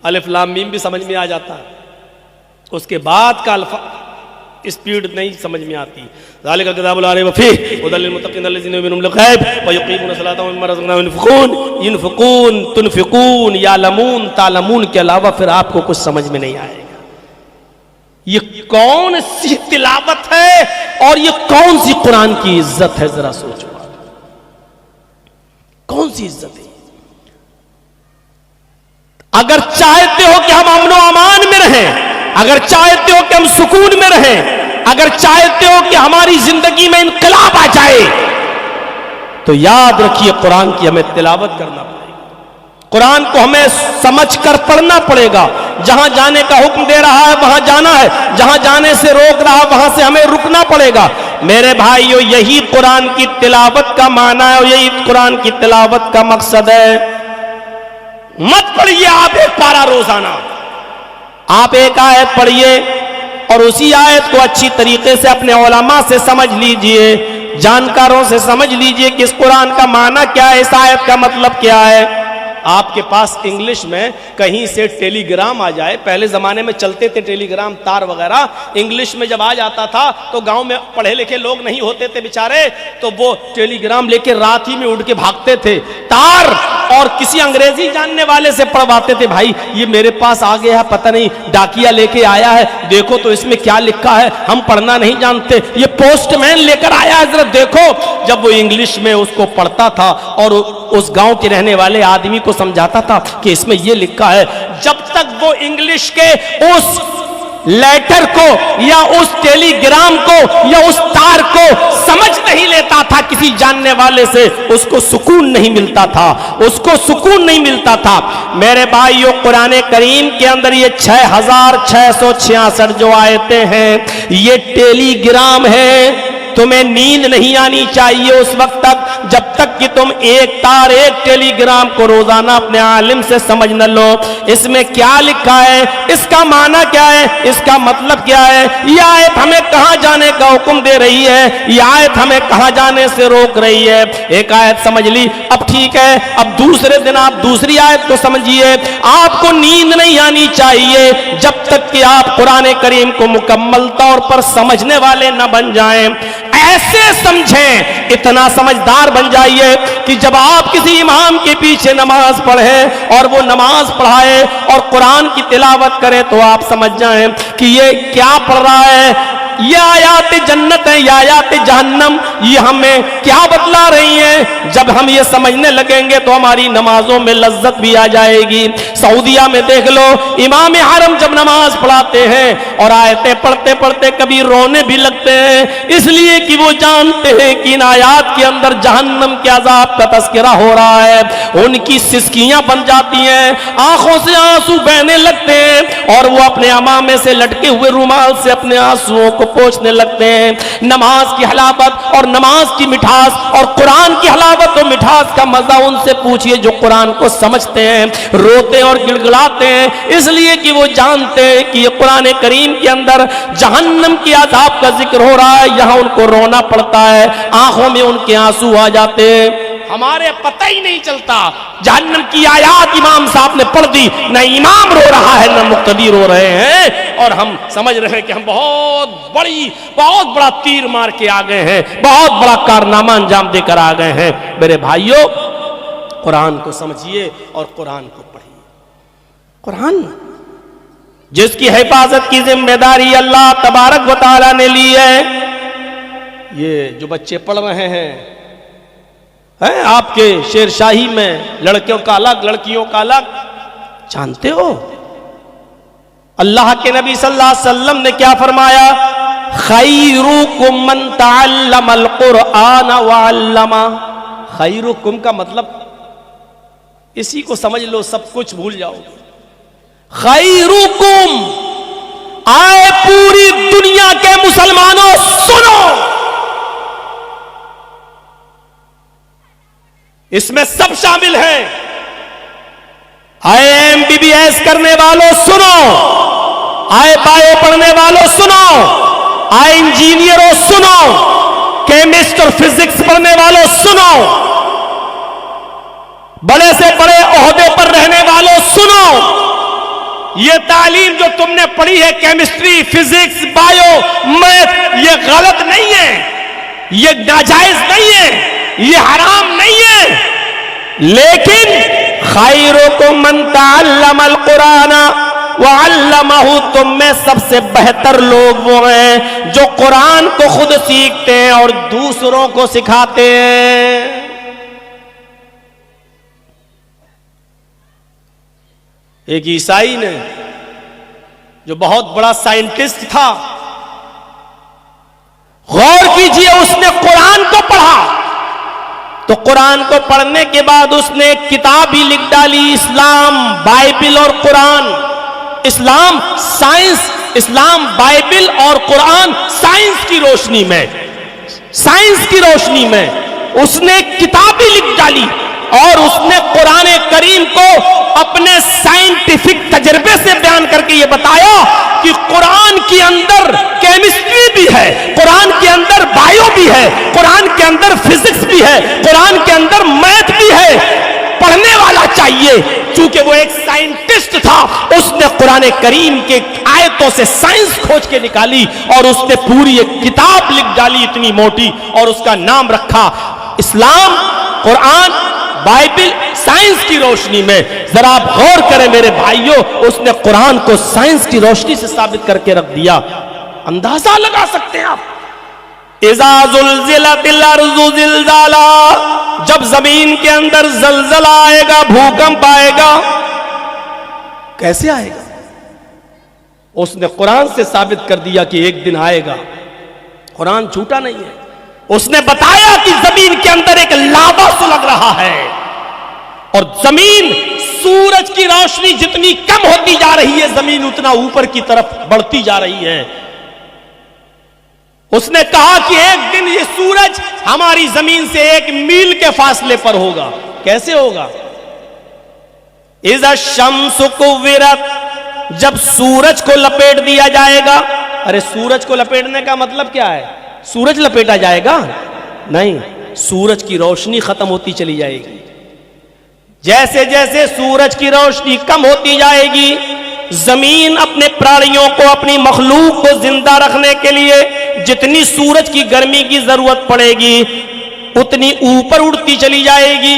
الف لام میم بھی سمجھ میں آ جاتا ہے، اس کے بعد کا اسپیڈ نہیں سمجھ میں آتی۔ ذالک الکتاب لا ریب فیہ ھدی للمتقین الذین یؤمنون بالغیب ویقیمون الصلاۃ ومما رزقناہم ينفقون۔ ينفقون، تنفقون، یعلمون، تعلمون کے علاوہ پھر آپ کو کچھ سمجھ میں نہیں آئے گا۔ یہ کون سی تلاوت ہے اور یہ کون سی قرآن کی عزت ہے، ذرا سوچو، کون سی عزت ہے؟ اگر چاہتے ہو کہ ہم امن و امان میں رہیں، اگر چاہتے ہو کہ ہم سکون میں رہیں، اگر چاہتے ہو کہ ہماری زندگی میں انقلاب آ جائے، تو یاد رکھیے قرآن کی ہمیں تلاوت کرنا پڑے گا، قرآن کو ہمیں سمجھ کر پڑھنا پڑے گا۔ جہاں جانے کا حکم دے رہا ہے وہاں جانا ہے، جہاں جانے سے روک رہا ہے وہاں سے ہمیں رکنا پڑے گا۔ میرے بھائیو، یہی قرآن کی تلاوت کا معنی ہے اور یہی قرآن کی تلاوت کا مقصد ہے۔ مت پڑھیے آپ ایک پارہ روزانہ، آپ ایک آیت پڑھیے اور اسی آیت کو اچھی طریقے سے اپنے علماء سے سمجھ لیجئے، جانکاروں سے سمجھ لیجئے کہ اس قرآن کا معنی کیا ہے، اس آیت کا مطلب کیا ہے۔ آپ کے پاس انگلش میں کہیں سے ٹیلی گرام آ جائے، پہلے زمانے میں چلتے تھے ٹیلی گرام تار وغیرہ، انگلش میں جب آ جاتا تھا تو گاؤں میں پڑھے لکھے لوگ نہیں ہوتے تھے بیچارے، تو وہ ٹیلی گرام لے کے رات ہی میں اڑ کے بھاگتے تھے تار، اور کسی انگریزی جاننے والے سے پڑھواتے تھے، بھائی یہ میرے پاس آ گیا ہے، پتہ نہیں ڈاکیا لے کے آیا ہے، دیکھو تو اس میں کیا لکھا ہے، ہم پڑھنا نہیں جانتے، یہ پوسٹ مین لے کر آیا ہے، ذرا دیکھو۔ جب وہ انگلش میں اس کو پڑھتا تھا اور اس گاؤں کے رہنے والے آدمی کو سمجھاتا تھا کہ اس میں یہ لکھا ہے، جب تک وہ انگلش کے اس لیٹر کو یا اس ٹیلی گرام کو یا اس تار کو سمجھ نہیں لیتا تھا کسی جاننے والے سے، اس کو سکون نہیں ملتا تھا، اس کو سکون نہیں ملتا تھا۔ میرے بھائیو، قرآن کریم کے اندر یہ 6666 جو آیتیں ہیں یہ ٹیلی گرام ہے۔ تمہیں نیند نہیں آنی چاہیے اس وقت تک جب تک کہ تم ایک تار، ایک ٹیلی گرام کو روزانہ اپنے عالم سے سمجھ نہ لو، اس میں کیا لکھا ہے، اس کا معنی کیا ہے، اس کا مطلب کیا ہے، یہ آیت ہمیں کہاں جانے کا حکم دے رہی ہے، یہ آیت ہمیں کہاں جانے سے روک رہی ہے۔ ایک آیت سمجھ لی، اب ٹھیک ہے، اب دوسرے دن آپ دوسری آیت کو سمجھیے۔ آپ کو نیند نہیں آنی چاہیے جب تک کہ آپ قرآن کریم کو مکمل طور پر سمجھنے والے نہ بن جائیں۔ ایسے سمجھیں، اتنا سمجھدار بن جائیے کہ جب آپ کسی امام کے پیچھے نماز پڑھیں اور وہ نماز پڑھائے اور قرآن کی تلاوت کرے تو آپ سمجھ جائیں کہ یہ کیا پڑھ رہا ہے، یہ آیات جنت ہیں، یہ آیات جہنم، یہ ہمیں کیا بتلا رہی ہیں؟ جب ہم یہ سمجھنے لگیں گے تو ہماری نمازوں میں لذت بھی آ جائے گی۔ سعودیہ میں دیکھ لو، امام حرم جب نماز پڑھاتے ہیں اور آیتیں پڑھتے پڑھتے کبھی رونے بھی لگتے ہیں، اس لیے کہ وہ جانتے ہیں کہ ان آیات کے اندر جہنم کے عذاب کا تذکرہ ہو رہا ہے۔ ان کی سسکیاں بن جاتی ہیں، آنکھوں سے آنسو بہنے لگتے ہیں، اور وہ اپنے عمامے سے لٹکے ہوئے رومال سے اپنے آنسوؤں کو پوچھنے لگتے ہیں۔ نماز کی حلاوت اور نماز کی مٹھاس اور قرآن کی حلاوت و مٹھاس کا مزہ ان سے پوچھئے جو قرآن کو سمجھتے ہیں، روتے اور گڑگڑاتے ہیں، اس لیے کہ وہ جانتے ہیں کہ یہ قرآن کریم کے اندر جہنم کی عذاب کا ذکر ہو رہا ہے، یہاں ان کو رونا پڑتا ہے، آنکھوں میں ان کے آنسو آ جاتے ہیں۔ ہمارے پتہ ہی نہیں چلتا، جہنم کی آیات امام صاحب نے پڑھ دی، نہ امام رو رہا ہے نہ مقتدی رو رہے ہیں، اور ہم سمجھ رہے ہیں کہ ہم بہت بڑا تیر مار کے آ گئے ہیں، بہت بڑا کارنامہ انجام دے کر آ گئے ہیں۔ میرے بھائیوں، قرآن کو سمجھیے اور قرآن کو پڑھیے۔ قرآن جس کی حفاظت کی ذمہ داری اللہ تبارک و تعالیٰ نے لی ہے، یہ جو بچے پڑھ رہے ہیں آپ کے شیر شاہی میں لڑکیوں کا الگ لڑکیوں کا الگ، جانتے ہو اللہ کے نبی صلی اللہ علیہ وسلم نے کیا فرمایا؟ خیرکم من تعلم القرآن وعلمہ۔ خیرکم کا مطلب اسی کو سمجھ لو، سب کچھ بھول جاؤ گے۔ خیرکم، آئے پوری دنیا کے مسلمانوں سنو، اس میں سب شامل ہیں۔ آئے MBBS کرنے والوں سنو، آئے بایو پڑھنے والوں سنو، آئے انجینئروں سنو، کیمسٹ اور فزکس پڑھنے والوں سنو، بڑے سے بڑے عہدے پر رہنے والوں سنو، یہ تعلیم جو تم نے پڑھی ہے، کیمسٹری، فزکس، بایو، میتھ، یہ غلط نہیں ہے، یہ ناجائز نہیں ہے، یہ حرام نہیں ہے، لیکن خیرکم من تعلم القرآن وعلمہ، تم میں سب سے بہتر لوگ وہ ہیں جو قرآن کو خود سیکھتے ہیں اور دوسروں کو سکھاتے ہیں۔ ایک عیسائی نے جو بہت بڑا سائنٹسٹ تھا، غور کیجئے، اس نے قرآن کو پڑھا، تو قرآن کو پڑھنے کے بعد اس نے ایک کتاب ہی لکھ ڈالی، اسلام، بائبل اور قرآن۔ اسلام سائنس، اسلام بائبل اور قرآن سائنس کی روشنی میں، سائنس کی روشنی میں اس نے ایک کتاب ہی لکھ ڈالی، اور اس نے قرآن کریم کو اپنے سائنٹیفک تجربے سے بیان کر کے یہ بتایا کہ قرآن کے اندر کیمسٹری بھی ہے، قرآن کے اندر بایو بھی ہے، قرآن کے اندر فزکس بھی ہے، قرآن کے اندر میتھ بھی ہے۔ پڑھنے والا چاہیے، چونکہ وہ ایک سائنٹسٹ تھا، اس نے قرآن کریم کے آیتوں سے سائنس کھوج کے نکالی اور اس نے پوری ایک کتاب لکھ ڈالی اتنی موٹی، اور اس کا نام رکھا اسلام، قرآن، بائبل، سائنس کی روشنی میں۔ ذرا آپ غور کریں میرے بھائیوں، اس نے قرآن کو سائنس کی روشنی سے ثابت کر کے رکھ دیا۔ اندازہ لگا سکتے ہیں آپ، اذا زلزلت الارض زلزالہا، جب زمین کے اندر زلزلہ آئے گا، بھوکمپ آئے گا، کیسے آئے گا؟ اس نے قرآن سے ثابت کر دیا کہ ایک دن آئے گا، قرآن جھوٹا نہیں ہے۔ اس نے بتایا کہ زمین کے اندر ایک لاوا سلگ رہا ہے، اور زمین، سورج کی روشنی جتنی کم ہوتی جا رہی ہے، زمین اتنا اوپر کی طرف بڑھتی جا رہی ہے۔ اس نے کہا کہ ایک دن یہ سورج ہماری زمین سے 1 میل کے فاصلے پر ہوگا۔ کیسے ہوگا؟ اذا الشمس کورت، جب سورج کو لپیٹ دیا جائے گا۔ ارے سورج کو لپیٹنے کا مطلب کیا ہے؟ سورج لپیٹا جائے گا؟ نہیں، سورج کی روشنی ختم ہوتی چلی جائے گی۔ جیسے جیسے سورج کی روشنی کم ہوتی جائے گی، زمین اپنے پرانیوں کو، اپنی مخلوق کو زندہ رکھنے کے لیے جتنی سورج کی گرمی کی ضرورت پڑے گی اتنی اوپر اڑتی چلی جائے گی۔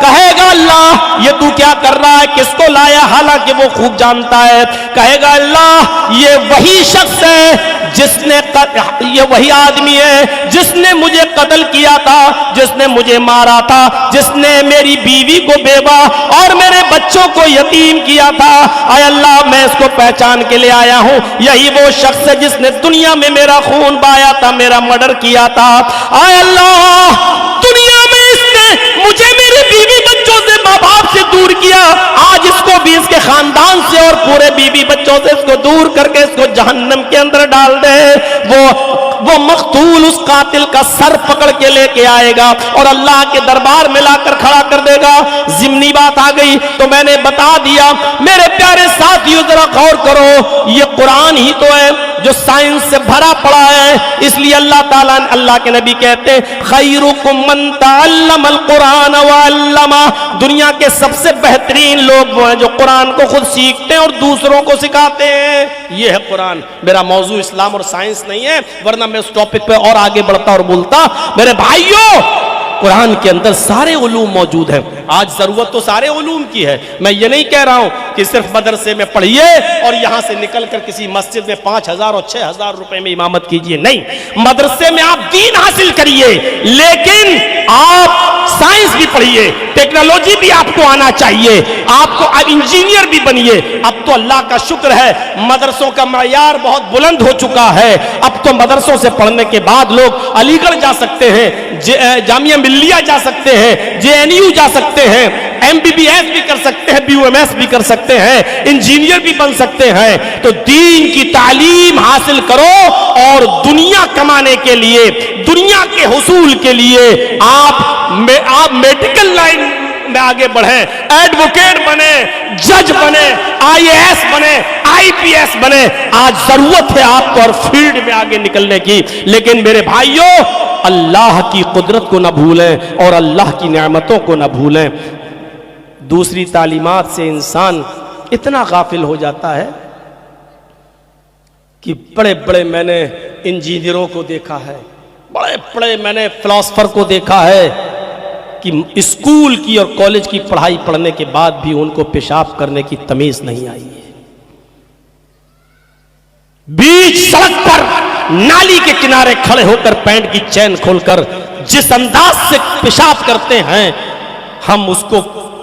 کہے گا اللہ یہ تو کیا کر رہا ہے, کس کو لایا, حالانکہ وہ خوب جانتا ہے. کہے گا اللہ یہ وہی شخص ہے جس نے, یہ وہی آدمی ہے جس نے مجھے قتل کیا تھا, جس نے مجھے مارا تھا, جس نے میری بیوی کو بیوہ اور میرے بچوں کو یتیم کیا تھا. اے اللہ میں اس کو پہچان کے لے آیا ہوں, یہی وہ شخص ہے جس نے دنیا میں میرا خون بہایا تھا, میرا مرڈر کیا تھا. اے اللہ دنیا میں اس نے مجھے میری بیوی بچوں سے, ماں باپ سے دور کیا, آج اس کو بھی اس کے خاندان سے اور پورے بیوی بچوں سے اس کو دور کر کے اس کو جہنم کے اندر ڈال دے. وہ مقتول اس قاتل کا سر پکڑ کے لے کے آئے گا اور اللہ کے دربار میں لا کر کھڑا کر دے گا. ضمنی بات آ گئی تو میں نے بتا دیا. میرے پیارے ساتھیو ذرا غور کرو, یہ قرآن ہی تو ہے جو سائنس سے بھرا پڑا ہے. اس لیے اللہ تعالیٰ, اللہ کے نبی کہتے ہیں خیرکم من تعلم القرآن وعلمہ, دنیا کے سب سے بہترین لوگ وہ ہیں جو قرآن کو خود سیکھتے ہیں اور دوسروں کو سکھاتے ہیں. یہ ہے قرآن. میرا موضوع اسلام اور سائنس نہیں ہے, ورنہ میں اس ٹاپک پہ اور آگے بڑھتا اور بولتا. میرے بھائیوں قرآن کے اندر سارے علوم موجود ہیں. آج ضرورت تو سارے علوم کی ہے. میں یہ نہیں کہہ رہا ہوں کہ صرف مدرسے میں پڑھیے اور یہاں سے نکل کر کسی مسجد میں 5,000 اور 6,000 روپے میں امامت کیجئے. نہیں, مدرسے میں آپ دین حاصل کریے, لیکن آپ سائنس بھی پڑھیے, ٹیکنالوجی بھی آپ کو آنا چاہیے, آپ کو انجینئر بھی بنیے. اب تو اللہ کا شکر ہے مدرسوں کا معیار بہت بلند ہو چکا ہے. اب تو مدرسوں سے پڑھنے کے بعد لوگ علی گڑھ جا سکتے ہیں, جامعہ ملیہ جا سکتے ہیں, JNU جا سکتے ہیں, MBBS بھی کر سکتے ہیں, BUMS بھی کر سکتے ہیں, انجینئر بھی بن سکتے ہیں. تو دین کی تعلیم حاصل کرو اور دنیا کمانے کے لیے, دنیا کے حصول کے لیے آپ میڈیکل لائن میں آگے بڑھیں, ایڈوکیٹ بنے, جج بنے, IAS بنے, IPS بنے. آج ضرورت ہے آپ کو اور فیلڈ میں آگے نکلنے کی. لیکن میرے بھائیوں اللہ کی قدرت کو نہ بھولیں اور اللہ کی نعمتوں کو نہ بھولیں. دوسری تعلیمات سے انسان اتنا غافل ہو جاتا ہے کہ بڑے بڑے میں نے انجینئروں کو دیکھا ہے, بڑے بڑے میں نے فلاسفر کو دیکھا ہے کہ اسکول کی اور کالج کی پڑھائی پڑھنے کے بعد بھی ان کو پیشاب کرنے کی تمیز نہیں آئی ہے. بیچ سڑک پر نالی کے کنارے کھڑے ہو کر پینٹ کی چین کھول کر جس انداز سے پیشاب کرتے ہیں, ہم اس کو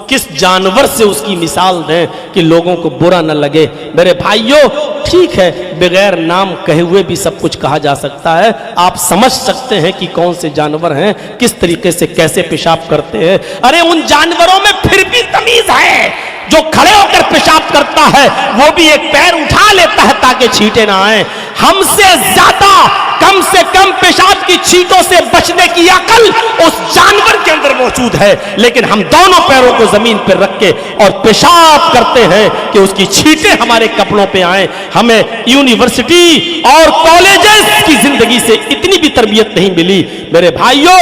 کس جانور سے اس کی مثال دیں کہ لوگوں کو برا نہ لگے. میرے بھائیوں ٹھیک ہے بغیر نام کہے ہوئے بھی سب کچھ کہا جا سکتا ہے. آپ سمجھ سکتے ہیں کہ کون سے جانور ہیں, کس طریقے سے کیسے پیشاب کرتے ہیں. ارے ان جانوروں میں پھر بھی تمیز ہے. جو کھڑے ہو کر پیشاب کرتا ہے وہ بھی ایک پیر اٹھا لیتا ہے تاکہ چھینٹے نہ آئیں. ہم سے زیادہ کم سے کم پیشاب کی چھینٹوں سے بچنے کی عقل اس جانور کے اندر موجود ہے, لیکن ہم دونوں پیروں کو زمین پر رکھ کے اور پیشاب کرتے ہیں کہ اس کی چھینٹیں ہمارے کپڑوں پہ آئیں. ہمیں یونیورسٹی اور کالجز کی زندگی سے اتنی بھی تربیت نہیں ملی. میرے بھائیوں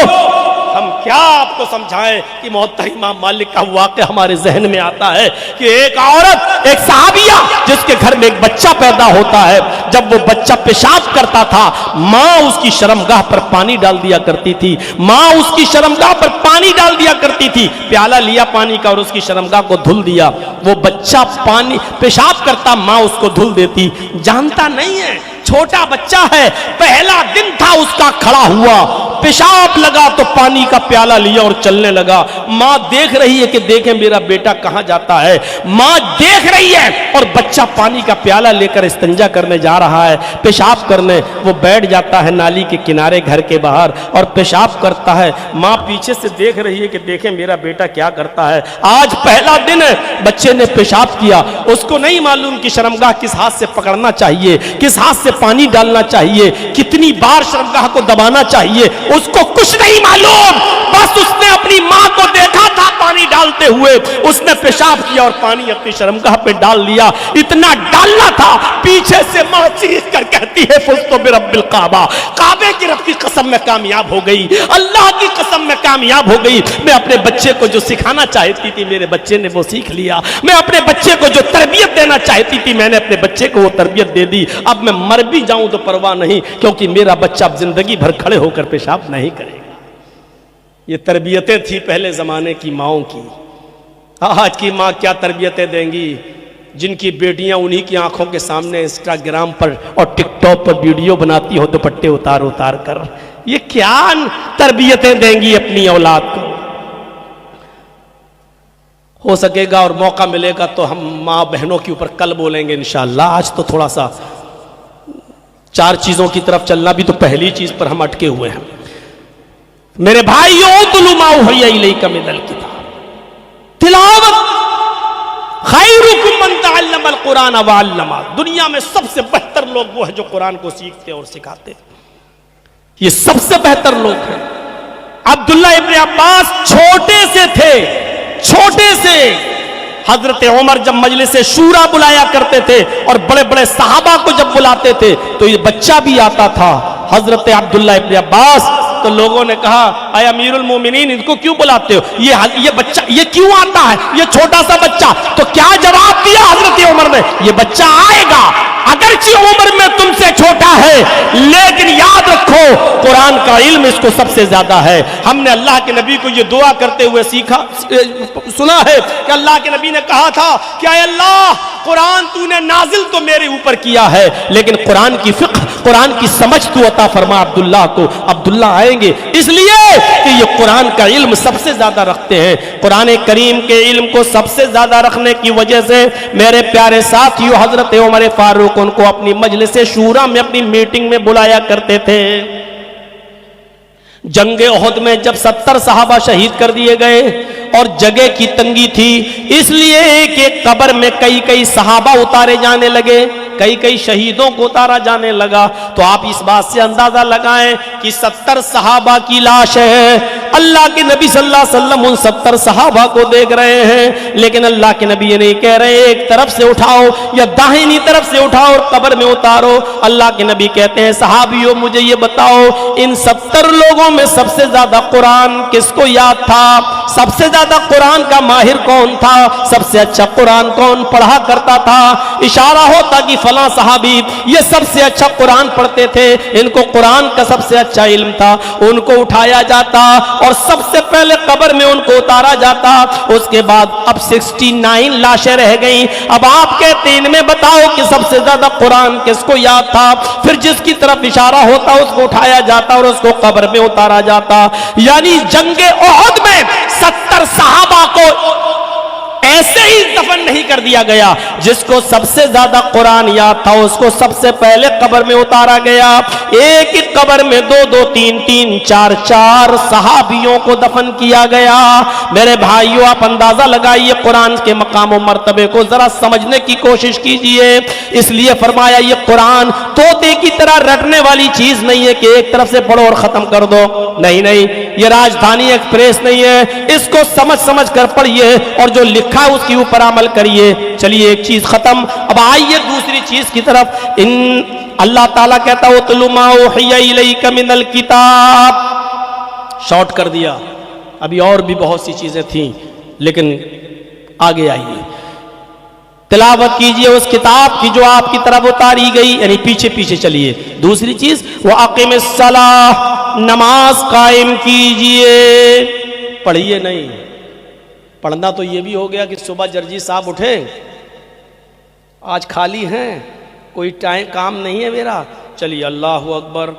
ہم کیا آپ کو سمجھائیں کہ محترم امام مالک کا واقعہ ہمارے ذہن میں آتا ہے کہ ایک عورت, ایک صحابیہ جس کے گھر میں ایک بچہ پیدا ہوتا ہے, جب وہ بچہ پیشاب کرتا تھا ماں اس کی شرمگاہ پر پانی ڈال دیا کرتی تھی. ماں اس کی شرمگاہ پر پانی ڈال دیا کرتی تھی. پیالہ لیا پانی کا اور اس کی شرمگاہ کو دھل دیا. وہ بچہ پانی پیشاب کرتا, ماں اس کو دھل دیتی. جانتا نہیں ہے, چھوٹا بچہ ہے, پہلا دن تھا اس کا, کھڑا ہوا, پیشاب لگا تو پانی کا پیالہ لیا اور چلنے لگا. ماں دیکھ رہی ہے کہ دیکھیں میرا بیٹا کہاں جاتا ہے. ماں دیکھ رہی ہے اور بچہ پانی کا پیالہ لے کر استنجا کرنے جا رہا ہے, پیشاب کرنے. وہ بیٹھ جاتا ہے نالی کے کنارے گھر کے باہر اور پیشاب کرتا ہے. ماں پیچھے سے دیکھ رہی ہے کہ دیکھیں میرا بیٹا کیا کرتا ہے. آج پہلا دن ہے, بچے نے پیشاب کیا, اس کو نہیں معلوم کہ شرمگاہ کس ہاتھ سے پکڑنا چاہیے, کس ہاتھ سے پانی ڈالنا چاہیے, کتنی بار شرمگاہ کو دبانا چاہیے, اس کو کچھ نہیں معلوم. بس اس نے اپنی ماں کو دیکھا تھا پانی ڈالتے ہوئے, اس نے پیشاب کیا اور پانی اپنی شرمگاہ پہ ڈال لیا. اتنا ڈالنا تھا, پیچھے سے ماں چیخ کر کہتی ہے فزتو برب الکعبہ, کعبے کی رب کی قسم میں کامیاب ہو گئی, اللہ کی قسم میں کامیاب ہو گئی. میں اپنے بچے کو جو سکھانا چاہتی تھی میرے بچے نے وہ سیکھ لیا. میں اپنے بچے کو جو تربیت دینا چاہتی تھی میں نے اپنے بچے کو وہ تربیت دے دی. اب میں مر بھی جاؤں تو پرواہ نہیں, کیونکہ میرا بچہ اب زندگی بھر کھڑے ہو کر پیشاب نہیں کرے گا. یہ تربیتیں تھی پہلے زمانے کی ماؤں کی. آج کی ماں کیا تربیتیں دیں گی جن کی بیٹیاں انہی کی آنکھوں کے سامنے انسٹاگرام پر اور ٹک ٹاک پر ویڈیو بناتی ہو دوپٹے اتار اتار کر. یہ کیا تربیتیں دیں گی اپنی اولاد کو؟ ہو سکے گا اور موقع ملے گا تو ہم ماں بہنوں کے اوپر کل بولیں گے انشاءاللہ. آج تو تھوڑا سا 4 چیزوں کی طرف چلنا بھی تو پہلی چیز پر ہم اٹکے ہوئے ہیں. میرے بھائیو اتلو ما اوحی الیک من الکتاب، تلاوت. خیرکم من تعلم القرآن وعلمہ. دنیا میں سب سے بہتر لوگ وہ ہیں جو قرآن کو سیکھتے اور سکھاتے. یہ سب سے بہتر لوگ ہیں. عبداللہ ابن عباس چھوٹے سے تھے، چھوٹے سے حضرت عمر جب مجلس شورا بلایا کرتے تھے اور بڑے بڑے صحابہ کو جب بلاتے تھے تو یہ بچہ بھی آتا تھا حضرت عبداللہ ابن عباس. تو لوگوں نے کہا اے امیر المومنین ان کو کیوں بلاتے ہو، یہ بچہ یہ کیوں آتا ہے، یہ چھوٹا سا بچہ. تو کیا جواب دیا حضرت عمر نے؟ یہ بچہ آئے گا اگرچہ عمر میں تم سے چھوٹا ہے، لیکن یاد رکھو قرآن کا علم اس کو سب سے زیادہ ہے. ہم نے اللہ کے نبی کو یہ دعا کرتے ہوئے سنا ہے کہ اللہ کے نبی نے کہا تھا کہ اے اللہ قرآن تو نے نازل تو میرے اوپر کیا ہے، لیکن قرآن کی فقہ، قرآن کی سمجھ تو عطا فرما عبداللہ کو. عبداللہ آئیں گے اس لیے کہ یہ قرآن کا علم سب سے زیادہ رکھتے ہیں. قرآن کریم کے علم کو سب سے زیادہ رکھنے کی وجہ سے میرے پیارے ساتھیو حضرت عمر فاروق ان کو اپنی مجلس شورا میں اپنی میٹنگ میں بلایا کرتے تھے. جنگ احد میں جب 70 صحابہ شہید کر دیے گئے اور جگہ کی تنگی تھی، اس لیے کہ قبر میں کئی صحابہ اتارے جانے لگے، کئی شہیدوں کو اتارا جانے لگا. تو آپ اس بات سے اندازہ لگائیں کہ 70 صحابہ کی لاش ہے. اللہ کے نبی صلی اللہ علیہ وسلم ان 70 صحابہ کو دیکھ رہے ہیں، لیکن اللہ کے نبی یہ نہیں کہہ رہے ایک طرف سے اٹھاؤ یا داہنی طرف سے اٹھاؤ اور قبر میں اتارو. اللہ کے نبی کہتے ہیں صحابیوں مجھے یہ بتاؤ ان 70 لوگوں میں سب سے زیادہ قرآن کس کو یاد تھا، سب سے زیادہ قرآن کا ماہر کون تھا، سب سے اچھا قرآن کون پڑھا کرتا تھا؟ اشارہ ہوتا کہ فلاں صحابی یہ سب سے اچھا قرآن پڑھتے تھے، ان کو قرآن کا سب سے اچھا علم تھا. ان کو اٹھایا جاتا اور سب سے پہلے قبر میں ان کو اتارا جاتا. اس کے بعد اب 69 لاشیں رہ گئیں. اب آپ کہتے ہیں ان میں بتاؤ کہ سب سے زیادہ قرآن کس کو یاد تھا؟ پھر جس کی طرف اشارہ ہوتا اس کو اٹھایا جاتا اور اس کو قبر میں اتارا جاتا. یعنی جنگ احد میں 70 صحابہ کو ایسے ہی دفن نہیں کر دیا گیا. جس کو سب سے زیادہ قرآن یاد تھا اس کو سب سے پہلے قبر میں اتارا گیا. ایک ایک قبر میں 2 3 4 صحابیوں کو دفن کیا گیا. میرے بھائیو آپ اندازہ لگائیے قرآن کے مقام و مرتبے کو ذرا سمجھنے کی کوشش کیجئے. اس لیے فرمایا یہ قرآن طوطے کی طرح رٹنے والی چیز نہیں ہے کہ ایک طرف سے پڑھو اور ختم کر دو. نہیں، یہ راجدھانی ایکسپریس نہیں ہے. اس کو سمجھ کر پڑھیے اور جو لکھا اس کے اوپر عمل کریے. چلیے ایک چیز ختم. اب آئیے دوسری چیز کی طرف. اللہ تعالیٰ کہتا ہے اتل ما اوحی الیک من الکتاب. شارٹ کر دیا. ابھی اور بھی بہت سی چیزیں تھیں لیکن آگے آئیے. تلاوت کیجئے اس کتاب کی جو آپ کی طرف اتاری گئی، یعنی پیچھے چلیے. دوسری چیز وَأَقِمِ الصَّلَاةَ، نماز قائم کیجئے. پڑھیے نہیں. پڑھنا تو یہ بھی ہو گیا کہ صبح جرجی صاحب اٹھے، آج خالی ہیں، کوئی کام نہیں ہے میرا، چلیے اللہ اکبر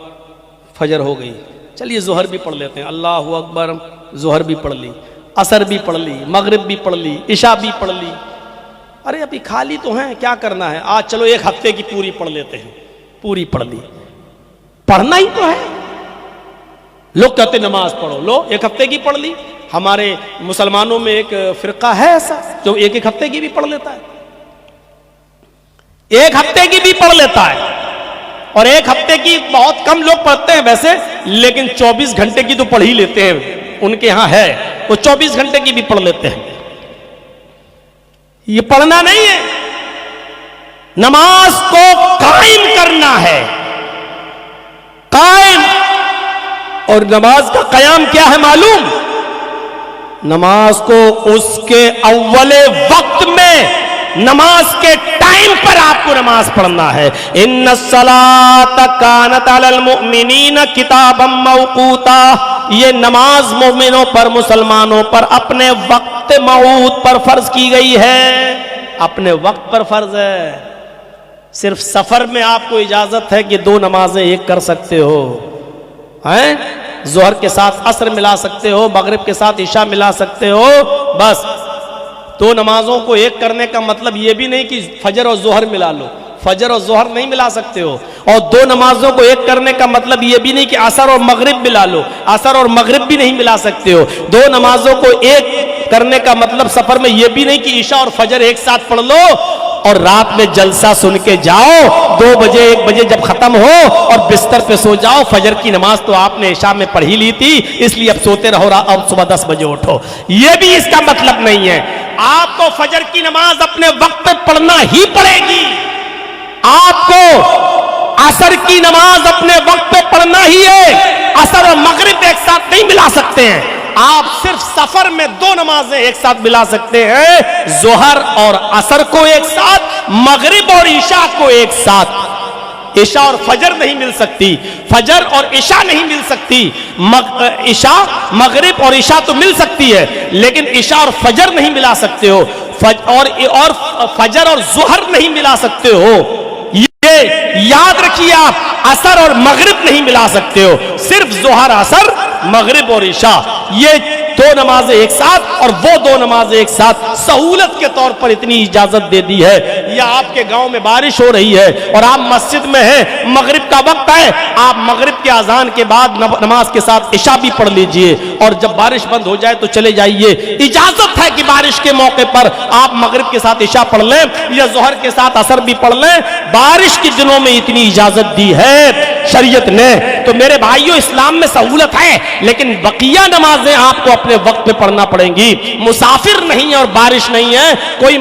فجر ہو گئی، چلیے ظہر بھی پڑھ لیتے ہیں، اللہ اکبر ظہر بھی پڑھ لی، عصر بھی پڑھ لی، مغرب بھی پڑھ لی، عشاء بھی پڑھ لی. ارے ابھی خالی تو ہیں، کیا کرنا ہے آج؟ چلو ایک ہفتے کی پوری پڑھ لیتے ہیں. پوری پڑھ لی. پڑھنا ہی تو ہے. لوگ کہتے نماز پڑھو، لو ایک ہفتے کی پڑھ لی. ہمارے مسلمانوں میں ایک فرقہ ہے ایسا جو ایک ہفتے کی بھی پڑھ لیتا ہے، ایک ہفتے کی بھی پڑھ لیتا ہے. اور ایک ہفتے کی بہت کم لوگ پڑھتے ہیں ویسے، لیکن 24 گھنٹے کی تو پڑھ ہی لیتے ہیں. ان کے ہاں ہے وہ 24 گھنٹے کی بھی پڑھ لیتے ہیں. یہ پڑھنا نہیں ہے، نماز کو قائم کرنا ہے. قائم. اور نماز کا قیام کیا ہے معلوم؟ نماز کو اس کے اول وقت میں، نماز کے ٹائم پر آپ کو نماز پڑھنا ہے. ان الصلاۃ کانت علی المؤمنین کتابا موقوتا. یہ نماز مومنوں پر، مسلمانوں پر اپنے وقت موعود پر فرض کی گئی ہے. اپنے وقت پر فرض ہے. صرف سفر میں آپ کو اجازت ہے کہ 2 نمازیں ایک کر سکتے ہو. ہیں ظہر کے ساتھ عصر ملا سکتے ہو، مغرب کے ساتھ عشاء ملا سکتے ہو. بس 2 نمازوں کو ایک کرنے کا مطلب یہ بھی نہیں کہ فجر اور ظہر ملا لو. فجر اور ظہر نہیں ملا سکتے ہو. اور 2 نمازوں کو ایک کرنے کا مطلب یہ بھی نہیں کہ عصر اور مغرب ملا لو. عصر اور مغرب بھی نہیں ملا سکتے ہو. 2 نمازوں کو ایک کرنے کا مطلب سفر میں یہ بھی نہیں کہ عشاء اور فجر ایک ساتھ پڑھ لو اور رات میں جلسہ سن کے جاؤ. 2 بجے 1 بجے جب ختم ہو اور بستر پہ سو جاؤ. فجر کی نماز تو آپ نے عشاء میں پڑھ ہی لی تھی، اس لیے اب سوتے رہو، اب صبح 10 بجے اٹھو. یہ بھی اس کا مطلب نہیں ہے. آپ کو فجر کی نماز اپنے وقت پہ پڑھنا ہی پڑے گی. آپ کو عصر کی نماز اپنے وقت پہ پڑھنا ہی ہے. عصر اور مغرب ایک ساتھ نہیں ملا سکتے ہیں. آپ صرف سفر میں 2 نمازیں ایک ساتھ ملا سکتے ہیں، ظہر اور عصر کو ایک ساتھ، مغرب اور عشاء کو ایک ساتھ. عشاء اور فجر نہیں مل سکتی، فجر اور عشاء نہیں مل سکتی. عشاء مغرب اور عشاء تو مل سکتی ہے لیکن عشاء اور فجر نہیں ملا سکتے ہو. اور فجر اور ظہر نہیں ملا سکتے ہو. یہ یاد رکھیے آپ، عصر اور مغرب نہیں ملا سکتے ہو. صرف ظہر، عصر، مغرب اور عشاء، یہ 2 نمازیں ایک ساتھ اور وہ 2 نمازیں ایک ساتھ. سہولت کے طور پر اتنی اجازت دے دی ہے. یا آپ کے گاؤں میں بارش ہو رہی ہے اور آپ مسجد میں ہیں، مغرب کا وقت ہے، آپ مغرب کے اذان کے بعد نماز کے ساتھ عشاء بھی پڑھ لیجئے اور جب بارش بند ہو جائے تو چلے جائیے. اجازت ہے کہ بارش کے موقع پر آپ مغرب کے ساتھ عشاء پڑھ لیں یا ظہر کے ساتھ عصر بھی پڑھ لیں. بارش کے دنوں میں اتنی اجازت دی ہے شریعت نے. تو میرے بھائیوں، اسلام میں سہولت ہے لیکن بقیہ نمازیں آپ کو اپنے وقت پہ پڑھنا پڑیں گی. مسافر نہیں ہے اور بارش نہیں ہے، کوئی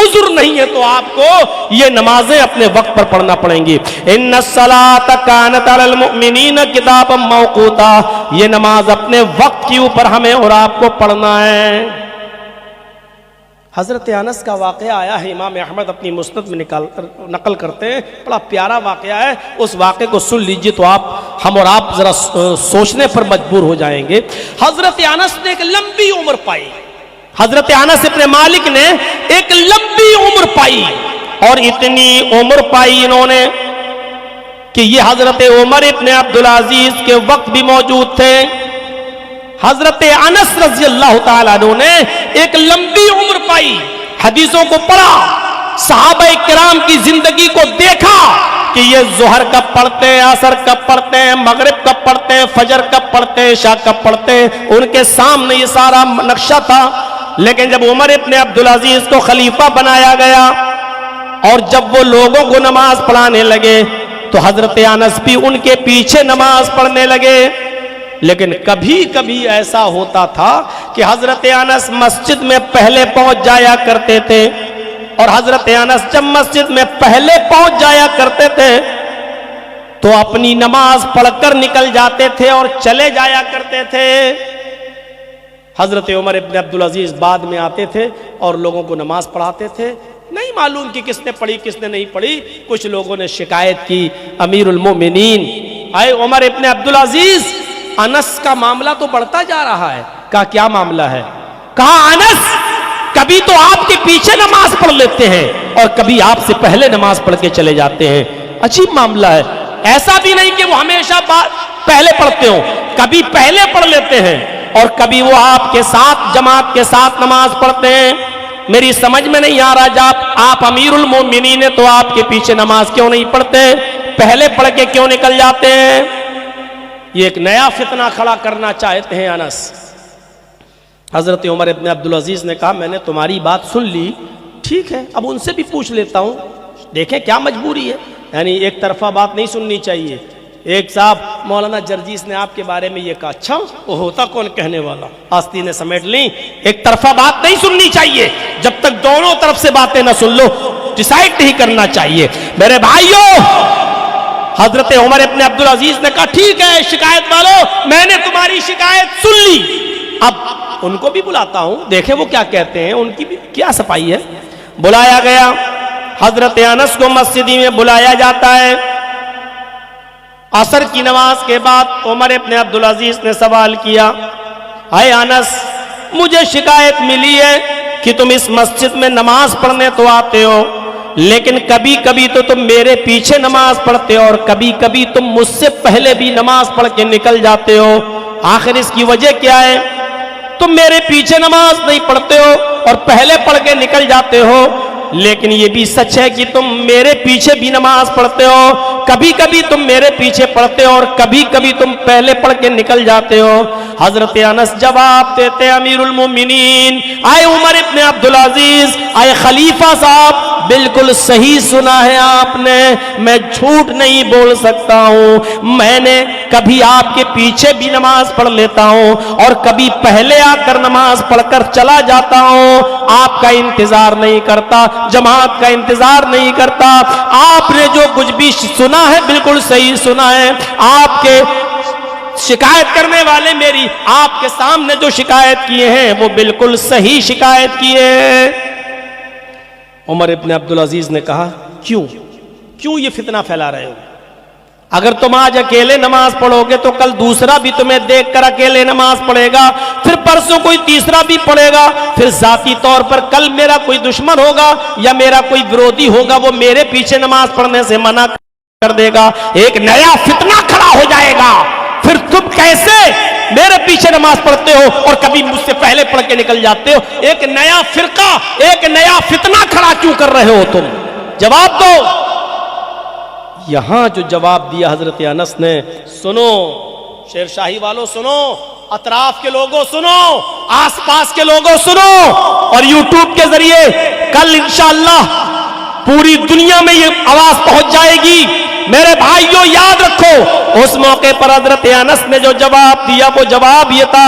عذر نہیں ہے تو آپ کو یہ نمازیں اپنے وقت پر پڑھنا پڑیں گی. ان الصلاۃ کانت علی المؤمنین کتابا موقوتا. یہ نماز اپنے وقت کے اوپر ہمیں اور آپ کو پڑھنا ہے. حضرت انس کا واقعہ آیا ہے، امام احمد اپنی مسند میں نقل کرتے ہیں. بڑا پیارا واقعہ ہے. اس واقعے کو سن لیجئے تو ہم اور آپ ذرا سوچنے پر مجبور ہو جائیں گے. حضرت انس نے ایک لمبی عمر پائی. حضرت انس ابن مالک نے ایک لمبی عمر پائی اور اتنی عمر پائی انہوں نے کہ یہ حضرت عمر ابن عبدالعزیز کے وقت بھی موجود تھے. حضرت انس رضی اللہ تعالیٰ عنہ نے ایک لمبی عمر پائی، حدیثوں کو پڑھا، صحابہ کرام کی زندگی کو دیکھا کہ یہ ظہر کب پڑھتے ہیں، عصر کب پڑھتے ہیں، مغرب کب پڑھتے ہیں، فجر کب پڑھتے ہیں، عشاء کب پڑھتے ہیں. ان کے سامنے یہ سارا نقشہ تھا. لیکن جب عمر ابن عبدالعزیز کو خلیفہ بنایا گیا اور جب وہ لوگوں کو نماز پڑھانے لگے تو حضرت انس بھی ان کے پیچھے نماز پڑھنے لگے. لیکن کبھی کبھی ایسا ہوتا تھا کہ حضرت انس مسجد میں پہلے پہنچ جایا کرتے تھے اور حضرت انس جب مسجد میں پہلے پہنچ جایا کرتے تھے تو اپنی نماز پڑھ کر نکل جاتے تھے اور چلے جایا کرتے تھے. حضرت عمر ابن عبدالعزیز بعد میں آتے تھے اور لوگوں کو نماز پڑھاتے تھے. نہیں معلوم کہ کس نے پڑھی کس نے نہیں پڑھی. کچھ لوگوں نے شکایت کی، امیر المومنین، اے عمر ابن عبدالعزیز، انس کا معاملہ تو بڑھتا جا رہا ہے. کہا کیا معاملہ ہے؟ کہا انس کبھی تو آپ کے پیچھے نماز پڑھ لیتے ہیں اور کبھی آپ سے پہلے نماز پڑھ کے چلے جاتے ہیں. عجیب معاملہ ہے. ایسا بھی نہیں کہ وہ ہمیشہ پہلے پڑھتے ہوں، کبھی پہلے پڑھ لیتے ہیں اور کبھی وہ آپ کے ساتھ جماعت کے ساتھ نماز پڑھتے ہیں. میری سمجھ میں نہیں آ رہا، جب آپ امیر المومنین ہیں تو آپ کے پیچھے نماز کیوں نہیں پڑھتے؟ پہلے پڑھ کے کیوں نکل جاتے ہیں؟ یہ ایک نیا فتنہ کھڑا کرنا چاہتے ہیں انس. حضرت عمر ابن عبدالعزیز نے کہا میں نے تمہاری بات سن لی، ٹھیک ہے اب ان سے بھی پوچھ لیتا ہوں، دیکھیں کیا مجبوری ہے. یعنی ایک طرفہ بات نہیں سننی چاہیے. ایک صاحب مولانا جرجیس نے آپ کے بارے میں یہ کہا، اچھا وہ ہوتا کون کہنے والا، آستینیں سمیٹ لیں. ایک طرفہ بات نہیں سننی چاہیے، جب تک دونوں طرف سے باتیں نہ سن لو ڈیسائیڈ نہیں کرنا چاہیے. میرے بھائیوں، حضرت عمر ابن عبدالعزیز نے کہا ٹھیک ہے شکایت والو، میں نے تمہاری شکایت سن لی، اب ان کو بھی بلاتا ہوں، دیکھیں وہ کیا کہتے ہیں، ان کی بھی کیا صفائی ہے. بلایا گیا. حضرت انس کو مسجد میں بلایا جاتا ہے. عصر کی نماز کے بعد عمر ابن عبدالعزیز نے سوال کیا, اے انس, مجھے شکایت ملی ہے کہ تم اس مسجد میں نماز پڑھنے تو آتے ہو, لیکن کبھی کبھی تو تم میرے پیچھے نماز پڑھتے ہو اور کبھی کبھی تم مجھ سے پہلے بھی نماز پڑھ کے نکل جاتے ہو. آخر اس کی وجہ کیا ہے؟ تم میرے پیچھے نماز نہیں پڑھتے ہو اور پہلے پڑھ کے نکل جاتے ہو, لیکن یہ بھی سچ ہے کہ تم میرے پیچھے بھی نماز پڑھتے ہو. کبھی کبھی تم میرے پیچھے پڑھتے ہو اور کبھی کبھی تم پہلے پڑھ کے نکل جاتے ہو. حضرت انس جواب دیتے, امیر المومنین, اے عمر ابن عبدالعزیز, اے خلیفہ صاحب, بالکل صحیح سنا ہے آپ نے, میں جھوٹ نہیں بول سکتا ہوں. میں نے کبھی آپ کے پیچھے بھی نماز پڑھ لیتا ہوں اور کبھی پہلے آ کر نماز پڑھ کر چلا جاتا ہوں. آپ کا انتظار نہیں کرتا, جماعت کا انتظار نہیں کرتا. آپ نے جو کچھ بھی سنا ہے بالکل صحیح سنا ہے. آپ کے شکایت کرنے والے میری آپ کے سامنے جو شکایت کیے ہیں وہ بالکل صحیح شکایت کیے ہیں. عمر ابن عبدالعزیز نے کہا, کیوں یہ فتنہ پھیلا رہے ہو؟ اگر تم آج اکیلے نماز پڑھو گے تو کل دوسرا بھی تمہیں دیکھ کر اکیلے نماز پڑھے گا, پھر پرسوں کوئی تیسرا بھی پڑھے گا, پھر ذاتی طور پر کل میرا کوئی دشمن ہوگا یا میرا کوئی ورودی ہوگا, وہ میرے پیچھے نماز پڑھنے سے منع کر دے گا. ایک نیا فتنہ کھڑا ہو جائے گا. پھر تم کیسے میرے پیچھے نماز پڑھتے ہو اور کبھی مجھ سے پہلے پڑھ کے نکل جاتے ہو؟ ایک نیا فرقہ, ایک نیا فتنہ کھڑا کیوں کر رہے ہو تم؟ جواب دو. یہاں جو جواب دیا حضرت انس نے, سنو شیر شاہی والوں, سنو, اطراف کے لوگوں سنو, آس پاس کے لوگوں سنو, اور یوٹیوب کے ذریعے کل انشاءاللہ پوری دنیا میں یہ آواز پہنچ جائے گی. میرے بھائیوں یاد رکھو, اس موقع پر حضرت انس نے جو جواب دیا وہ جواب یہ تھا,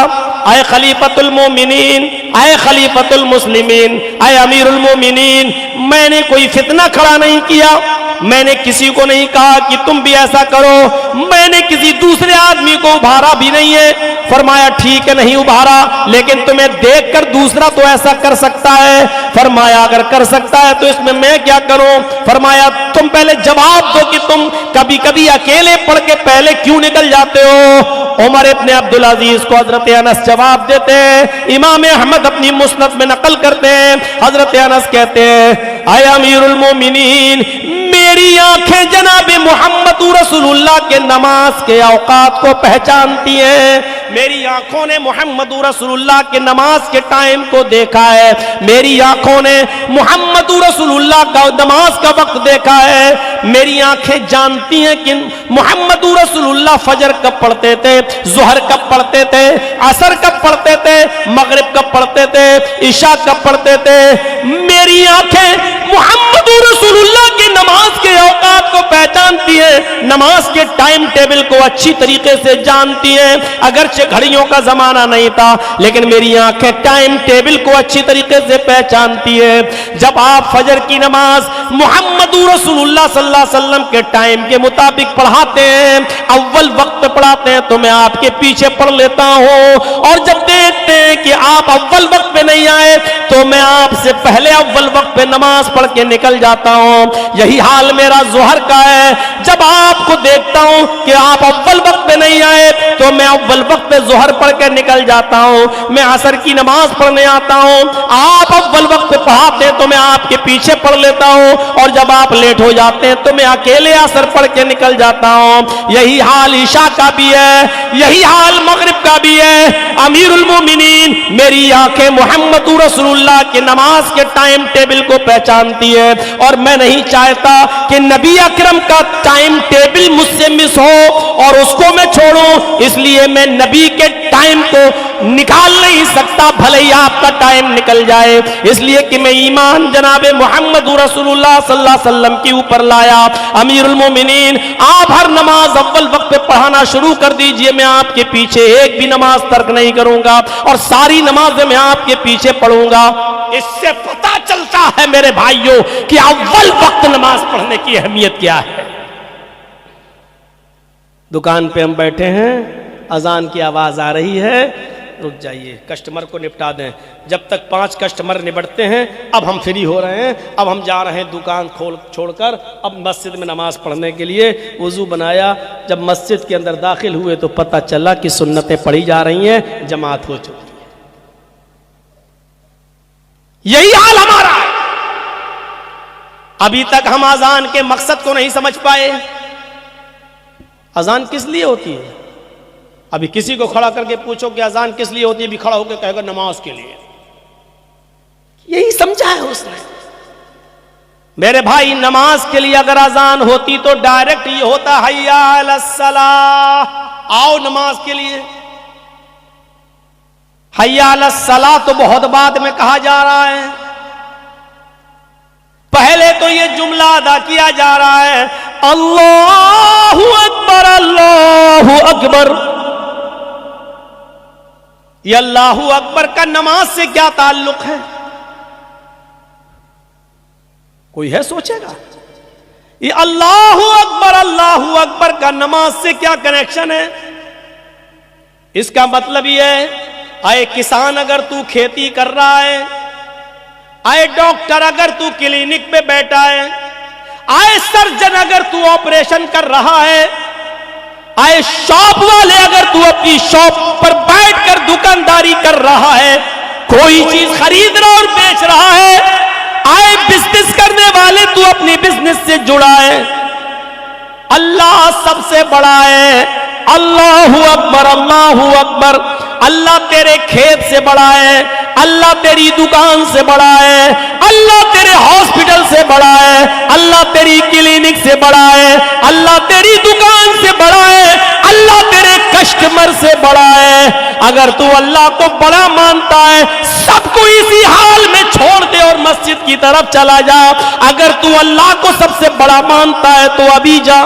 اے خلیفۃ المومنین, اے خلیفۃ المسلمین, اے امیر المومنین, میں نے کوئی فتنہ کھڑا نہیں کیا, میں نے کسی کو نہیں کہا کہ تم بھی ایسا کرو, میں نے کسی دوسرے آدمی کو ابھارا بھی نہیں ہے. فرمایا ٹھیک ہے نہیں ابھارا, لیکن تمہیں دیکھ کر دوسرا تو ایسا کر سکتا ہے. فرمایا اگر کر سکتا ہے تو اس میں کیا کروں؟ فرمایا تم پہلے جواب دو کہ تم کبھی کبھی اکیلے پڑھ کے پہلے کیوں نکل جاتے ہو؟ عمر ابن عبدالعزیز کو حضرت انس جواب دیتے ہیں, امام احمد اپنی مسند میں نقل کرتے ہیں, حضرت انس کہتے ہیں, اے امیر المومنین, میری آنکھیں جناب محمد رسول اللہ کے نماز کے اوقات کو پہچانتی ہیں. میری آنکھوں نے محمد رسول اللہ کے نماز کے ٹائم کو دیکھا ہے. میری آنکھوں نے محمد رسول اللہ کا نماز کا وقت دیکھا ہے. میری آنکھیں جانتی ہیں کہ محمد رسول اللہ فجر کب پڑھتے تھے, ظہر کب پڑھتے تھے, عصر کب پڑھتے تھے, مغرب کب پڑھتے تھے, عشاء کب پڑھتے تھے. میری آنکھیں محمد رسول اللہ کی نماز کے اوقات کو پہچانتی ہیں, نماز کے ٹائم ٹیبل کو اچھی طریقے سے جانتی ہیں. اگرچہ گھڑیوں کا زمانہ نہیں تھا, لیکن میری آنکھیں ٹائم ٹیبل کو اچھی طریقے سے پہچانتی ہے. جب آپ فجر کی نماز محمد رسول اللہ صلی اللہ علیہ وسلم کے ٹائم کے مطابق پڑھاتے ہیں, اول وقت پہ پڑھاتے ہیں, تو میں آپ کے پیچھے پڑھ لیتا ہوں, اور جب دیکھتے ہیں کہ آپ اول وقت پہ نہیں آئے تو میں آپ سے پہلے اول وقت پہ نماز پڑھ کے نکل جاتا ہوں. یہی حال میرا ظہر کا ہے. جب آپ کو دیکھتا ہوں کہ آپ اول وقت پہ نہیں آئے تو میں اول وقت پہ ظہر پڑھ کے نکل جاتا ہوں. میں عصر کی نماز پڑھنے آتا ہوں, آپ اول وقت پہ پڑھاتے ہیں تو میں آپ کے پیچھے پڑھ لیتا ہوں, اور جب آپ لیٹ ہو جاتے ہیں تو میں اکیلے عصر پڑھ کے نکل جاتا ہوں. یہی حال عشاء کا بھی ہے, یہی حال مغرب کا بھی ہے. امیر المومنین, میری آنکھیں محمد رسول اللہ کی نماز کے ٹائم ٹیبل کو پہچانتی ہے, اور میں نہیں چاہتا کہ نبی اکرم کا ٹائم ٹیبل مجھ سے مس ہو اور اس کو میں چھوڑوں. اس لیے میں نبی کے ٹائم کو نکال نہیں سکتا, بھلے ہی آپ کا ٹائم نکل جائے, اس لیے کہ میں ایمان جناب محمد رسول اللہ صلی اللہ علیہ وسلم کے اوپر لایا. امیر المومنین, آپ ہر نماز اول وقت پہ پڑھانا شروع کر دیجئے, میں آپ کے پیچھے ایک بھی نماز ترک نہیں کروں گا, اور ساری نمازیں میں آپ کے پیچھے پڑھوں گا. اس سے پتہ چلتا ہے میرے بھائیوں کہ اول وقت نماز پڑھنے کی اہمیت کیا ہے. دکان پہ ہم بیٹھے ہیں, اذان کی آواز آ رہی ہے, رک جائیے، کسٹمر کو نپٹا دیں. جب تک 5 کسٹمر نبٹتے ہیں اب ہم فری ہو رہے ہیں، اب ہم جا رہے ہیں دکان چھوڑ کر اب مسجد میں نماز پڑھنے کے لیے. وضو بنایا، جب مسجد کے اندر داخل ہوئے تو پتہ چلا کہ سنتیں پڑھی جا رہی ہیں، جماعت ہو چکی ہے. یہی حال ہمارا ہے. ابھی تک ہم اذان کے مقصد کو نہیں سمجھ پائے. اذان کس لیے ہوتی ہے؟ ابھی کسی کو کھڑا کر کے پوچھو کہ اذان کس لیے ہوتی ہے، بھی کھڑا ہو کے کہے گا نماز کے لیے. یہی سمجھا ہے اس نے. میرے بھائی، نماز کے لیے اگر اذان ہوتی تو ڈائریکٹ یہ ہوتا حیا علی الصلاۃ، آؤ نماز کے لیے. حیا علی الصلاۃ تو بہت بعد میں کہا جا رہا ہے. پہلے تو یہ جملہ ادا کیا جا رہا ہے اللہ اکبر اللہ اکبر. یہ اللہ اکبر کا نماز سے کیا تعلق ہے؟ کوئی ہے سوچے گا؟ یہ اللہ اکبر کا نماز سے کیا کنیکشن ہے؟ اس کا مطلب یہ ہے، اے کسان اگر تو کھیتی کر رہا ہے، اے ڈاکٹر اگر تو کلینک پہ بیٹھا ہے، اے سرجن اگر تو آپریشن کر رہا ہے، اے شاپ والے اگر تو اپنی شاپ پر بیٹھ کر دکانداری کر رہا ہے، کوئی چیز خرید رہا اور بیچ رہا ہے، اے بزنس کرنے والے تو اپنی بزنس سے جڑا ہے، اللہ سب سے بڑا ہے. اللہ اکبر اللہ اکبر. اللہ تیرے کھیت سے بڑا ہے، اللہ تیری دکان سے بڑا ہے، اللہ تیرے ہاسپٹل سے بڑا ہے، اللہ تیری کلینک سے بڑا ہے، اللہ تیری دکان سے بڑا ہے، اللہ تیرے کسٹمر سے بڑا ہے. اگر تو اللہ کو بڑا مانتا ہے، سب کو اسی حال میں چھوڑ دے اور مسجد کی طرف چلا جا. اگر تو اللہ کو سب سے بڑا مانتا ہے تو ابھی جا.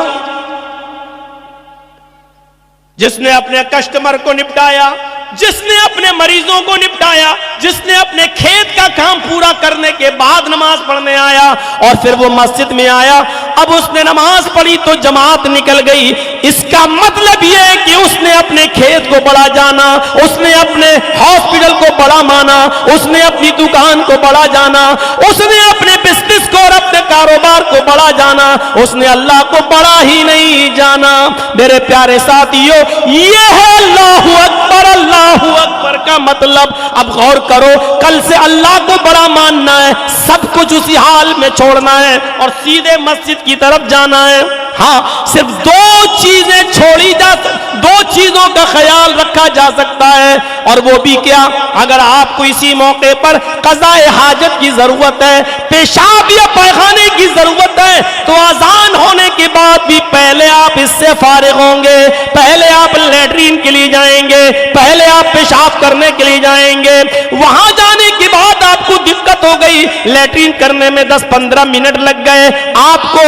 جس نے اپنے کسٹمر کو نپٹایا، جس نے اپنے مریضوں کو نپٹایا، جس نے اپنے کھیت کا کام پورا کرنے کے بعد نماز پڑھنے آیا اور پھر وہ مسجد میں آیا، اب اس نے نماز پڑھی تو جماعت نکل گئی. اس کا مطلب یہ ہے کہ اس نے اپنے کھیت کو بڑا جانا، اس نے اپنے ہاسپٹل کو بڑا مانا، اس نے اپنی دکان کو بڑا جانا، اس نے اپنے بزنس کو اور اپنے کاروبار کو بڑا جانا، اس نے اللہ کو بڑا ہی نہیں جانا. میرے پیارے ساتھیوں، یہ ہے اللہ اکبر اللہ اکبر کا مطلب. اب غور کرو، کل سے اللہ کو بڑا ماننا ہے، سب کچھ اسی حال میں چھوڑنا ہے اور سیدھے مسجد کی طرف جانا ہے. ہاں، صرف 2 چیزیں چھوڑی دو چیزوں کا خیال رکھا جا سکتا ہے، اور وہ بھی کیا؟ اگر آپ کو اسی موقع پر قضاء حاجت کی ضرورت ہے، پیشاب یا پائخانے کی ضرورت ہے، تو اذان ہونے کے بعد بھی پہلے آپ اس سے فارغ ہوں گے، پہلے آپ لیٹرین کے لیے جائیں گے، پہلے آپ پیشاب کرنے کے لیے جائیں گے. وہاں جانے کے بعد آپ کو دقت ہو گئی، لیٹرین کرنے میں 10-15 منٹ لگ گئے، آپ کو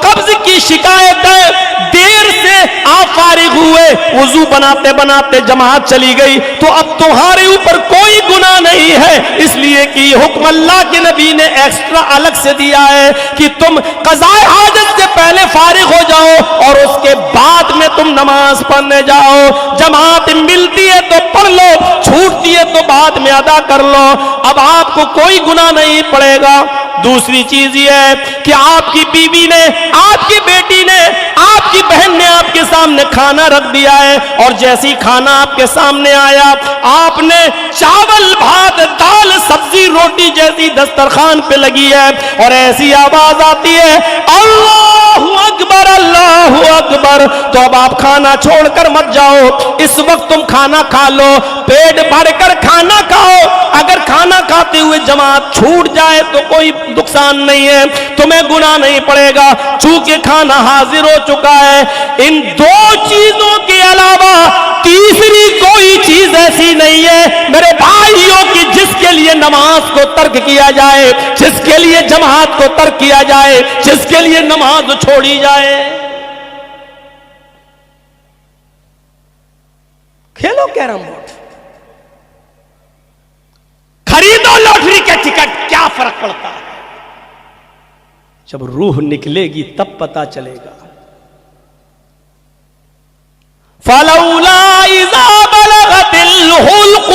قبض کی شکایت ہے، دیر سے آپ فارغ ہوئے، وضو بناتے بناتے جماعت چلی گئی، تو اب تمہارے اوپر کوئی گناہ نہیں ہے، اس لیے کہ یہ حکم اللہ کے نبی نے ایکسٹرا الگ سے دیا ہے کہ تم قضاء حاجت سے پہلے فارغ ہو جاؤ اور اس کے بعد میں تم نماز پڑھنے جاؤ. جماعت ملتی ہے تو پڑھ لو، چھوٹتی ہے تو بعد میں ادا کر لو، اب آپ کو کوئی گناہ نہیں پڑے گا. دوسری چیز یہ ہے کہ آپ کی بیوی نے، آپ کی بیٹی نے، آپ کی بہن نے آپ کے سامنے کھانا رکھ دیا ہے، اور جیسی کھانا آپ کے سامنے آیا، آپ نے چاول بھات دال سبزی روٹی جیسی دسترخوان پہ لگی ہے، اور ایسی آواز آتی ہے اللہ اکبر اللہ اکبر، تو اب آپ کھانا چھوڑ کر مت جاؤ، اس وقت تم کھانا کھا لو، پیٹ بھر کر کھانا کھاؤ. اگر کھانا کھاتے ہوئے جماعت چھوٹ جائے تو کوئی نقصان نہیں ہے، تمہیں گناہ نہیں پڑے گا، چونکہ کھانا حاضر ہو چکا ہے. ان 2 چیزوں کے علاوہ تیسری کوئی چیز ایسی نہیں ہے میرے بھائیوں کی جس کے لیے نماز کو ترک کیا جائے، جس کے لیے جماعت کو ترک کیا جائے، جس کے لیے نماز چھوڑی جائے. کھیلو کیرم بورڈ، خریدو لاٹری کے ٹکٹ، کیا فرق پڑتا ہے؟ جب روح نکلے گی تب پتا چلے گا. فَلَوْلَا إِذَا بَلَغَتِ الْحُلْقُمَ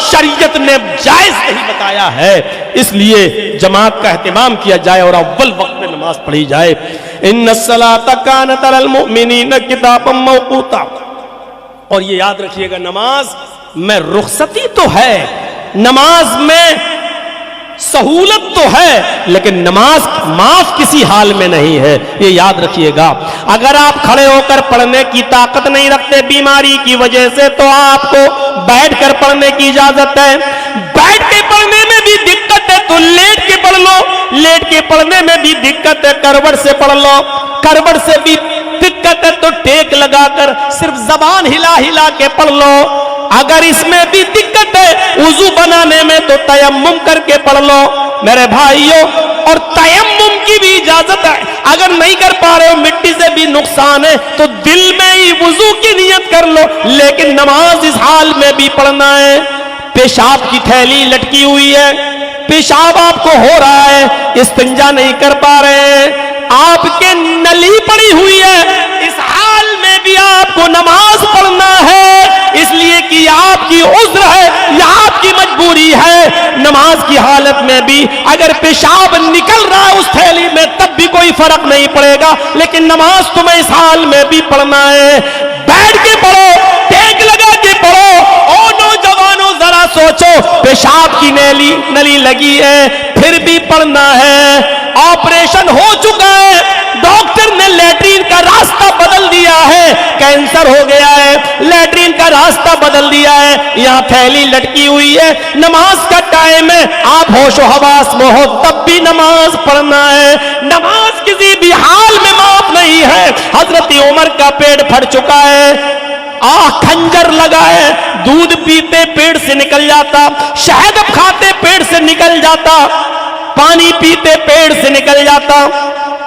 شریعت نے جائز نہیں بتایا ہے، اس لیے جماعت کا اہتمام کیا جائے اور اول وقت میں نماز پڑھی جائے۔ ان الصلاۃ کانت علی المؤمنین کتابا موقوتا، اور یہ یاد رکھیے گا نماز میں رخصتی تو ہے، نماز میں سہولت تو ہے، لیکن نماز معاف کسی حال میں نہیں ہے، یہ یاد رکھیے گا۔ اگر آپ کھڑے ہو کر پڑھنے کی طاقت نہیں رکھتے بیماری کی وجہ سے، تو آپ کو بیٹھ کر پڑھنے کی اجازت ہے۔ بیٹھ کے پڑھنے میں بھی دقت ہے تو لیٹ کے پڑھ لو، لیٹ کے پڑھنے میں بھی دقت ہے کروٹ سے پڑھ لو، کروٹ سے بھی دقت ہے تو ٹیک لگا کر صرف زبان ہلا ہلا کے پڑھ لو۔ اگر اس میں بھی دقت ہے وضو بنانے میں تو تیمم کر کے پڑھ لو میرے بھائیوں، اور تیمم کی بھی اجازت ہے۔ اگر نہیں کر پا رہے ہو، مٹی سے بھی نقصان ہے تو دل میں ہی وضو کی نیت کر لو، لیکن نماز اس حال میں بھی پڑھنا ہے۔ پیشاب کی تھیلی لٹکی ہوئی ہے، پیشاب آپ کو ہو رہا ہے، استنجا نہیں کر پا رہے ہیں، آپ کے نلی پڑی ہوئی ہے، اس حال میں بھی آپ کو نماز پڑھنا ہے، اس لیے کہ یہ آپ کی عذر ہے، یہ آپ کی مجبوری ہے۔ نماز کی حالت میں بھی اگر پیشاب نکل رہا ہے اس تھیلی میں تب بھی کوئی فرق نہیں پڑے گا، لیکن نماز تمہیں اس حال میں بھی پڑھنا ہے۔ بیٹھ کے پڑھو، ٹیک لگا کے پڑھو۔ او نوجوانوں ذرا سوچو، پیشاب کی نلی لگی ہے پھر بھی پڑھنا ہے، آپریشن ہو چکا ہے، ڈاکٹر نے لیٹرین کا راستہ بدل دیا ہے، کینسر ہو گیا ہے، لیٹرین کا راستہ بدل دیا ہے، یہاں تھیلی لٹکی ہوئی ہے، نماز کا ٹائم ہے، آپ ہوش و حواس میں ہو تب بھی نماز پڑھنا ہے۔ نماز کسی بھی حال میں معاف نہیں ہے۔ حضرت عمر کا پیٹ پھٹ چکا ہے، کھنجر لگا ہے، دودھ پیتے پیٹ سے نکل جاتا، شہد کھاتے پیٹ سے نکل جاتا، پانی پیتے پیڑ سے نکل جاتا۔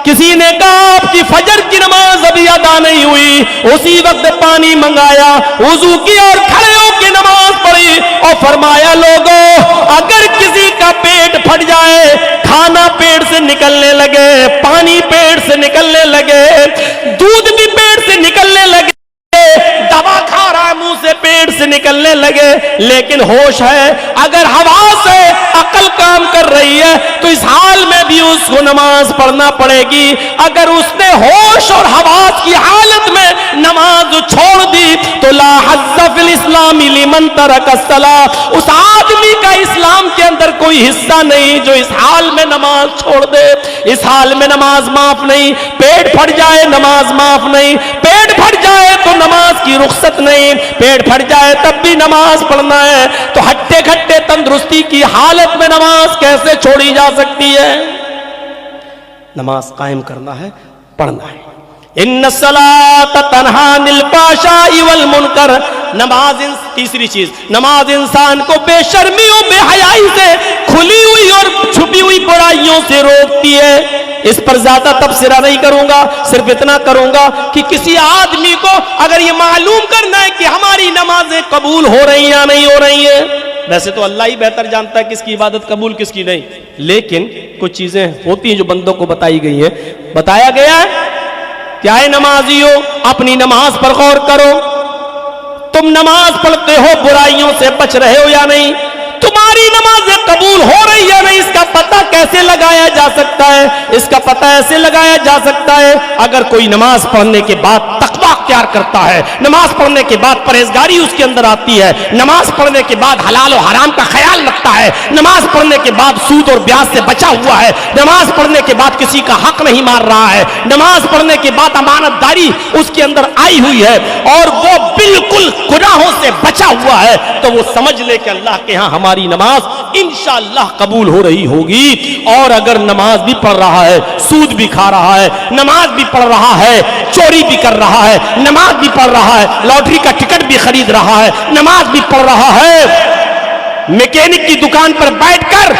کسی نے کہا آپ کی فجر کی نماز ابھی ادا نہیں ہوئی، اسی وقت پانی منگایا، وضو کیا اور کھڑے ہو کے نماز پڑھی اور فرمایا لوگوں اگر کسی کا پیٹ پھٹ جائے، کھانا پیٹ سے نکلنے لگے، پانی پیٹ سے نکلنے لگے، دودھ بھی پیٹ سے نکلنے لگے، دوا کھا رہا ہے منہ سے پیٹ سے نکلنے لگے، لیکن ہوش ہے، اگر حواس ہے، عقل کام کر رہی ہے تو اس حال میں بھی اس کو نماز پڑھنا پڑے گی۔ اگر اس نے ہوش اور حواس کی حالت میں نماز چھوڑ دی تو لا حظ فی الاسلام لمن ترک الصلاۃ، اس آدمی کا اسلام کے اندر کوئی حصہ نہیں جو اس حال میں نماز چھوڑ دے۔ اس حال میں نماز معاف نہیں، پیٹ پھٹ جائے نماز معاف نہیں، پیٹ پھٹ جائے تو نماز کی رخصت نہیں، پیٹ پھٹ جائے تب بھی نماز پڑھنا ہے۔ تو ہٹے کھٹے تندرستی کی حالت میں نماز کیسے چھوڑی جا سکتی ہے؟ نماز قائم کرنا ہے، پڑھنا ہے۔ ان الصلاۃ تنہی عن الفحشاء والمنکر، نماز تیسری چیز، نماز انسان کو بے شرمی و بے حیائی سے، کھلی ہوئی اور چھپی ہوئی برائیوں سے روکتی ہے۔ اس پر زیادہ تبصرہ نہیں کروں گا، صرف اتنا کروں گا کہ کسی آدمی کو اگر یہ معلوم کرنا ہے کہ ہماری نمازیں قبول ہو رہی ہیں یا نہیں ہو رہی ہیں، ویسے تو اللہ ہی بہتر جانتا ہے کس کی عبادت قبول کس کی نہیں، لیکن کچھ چیزیں ہوتی ہیں جو بندوں کو بتائی گئی ہیں۔ بتایا گیا ہے کیا ہے نمازیوں، اپنی نماز پر غور کرو، تم نماز پڑھتے ہو برائیوں سے بچ رہے ہو یا نہیں؟ تمہاری نمازیں قبول ہو رہی یا نہیں، اس کا پتہ کیسے لگایا جا سکتا ہے؟ اس کا پتہ ایسے لگایا جا سکتا ہے اگر کوئی نماز پڑھنے کے بعد تقویٰ اختیار کرتا ہے، نماز پڑھنے کے بعد پرہیزگاری اس کے اندر آتی ہے، نماز پڑھنے کے بعد حلال و حرام کا خیال رکھتا ہے، نماز پڑھنے کے بعد سود اور بیاج سے بچا ہوا ہے، نماز پڑھنے کے بعد کسی کا حق نہیں مار رہا ہے، نماز پڑھنے کے بعد امانت داری اس کے اندر آئی ہوئی ہے اور وہ بالکل گناہوں سے بچا ہوا ہے، تو وہ سمجھ لے کہ اللہ کے ہاں ہماری نماز انشاءاللہ قبول ہو رہی ہوگی۔ اور اگر نماز بھی پڑھ رہا ہے، سود بھی کھا رہا ہے، نماز بھی پڑھ رہا ہے، چوری بھی کر رہا ہے، نماز بھی پڑھ رہا ہے، لاٹری کا ٹکٹ بھی خرید رہا ہے، نماز بھی پڑھ رہا ہے، میکینک کی دکان پر بیٹھ کر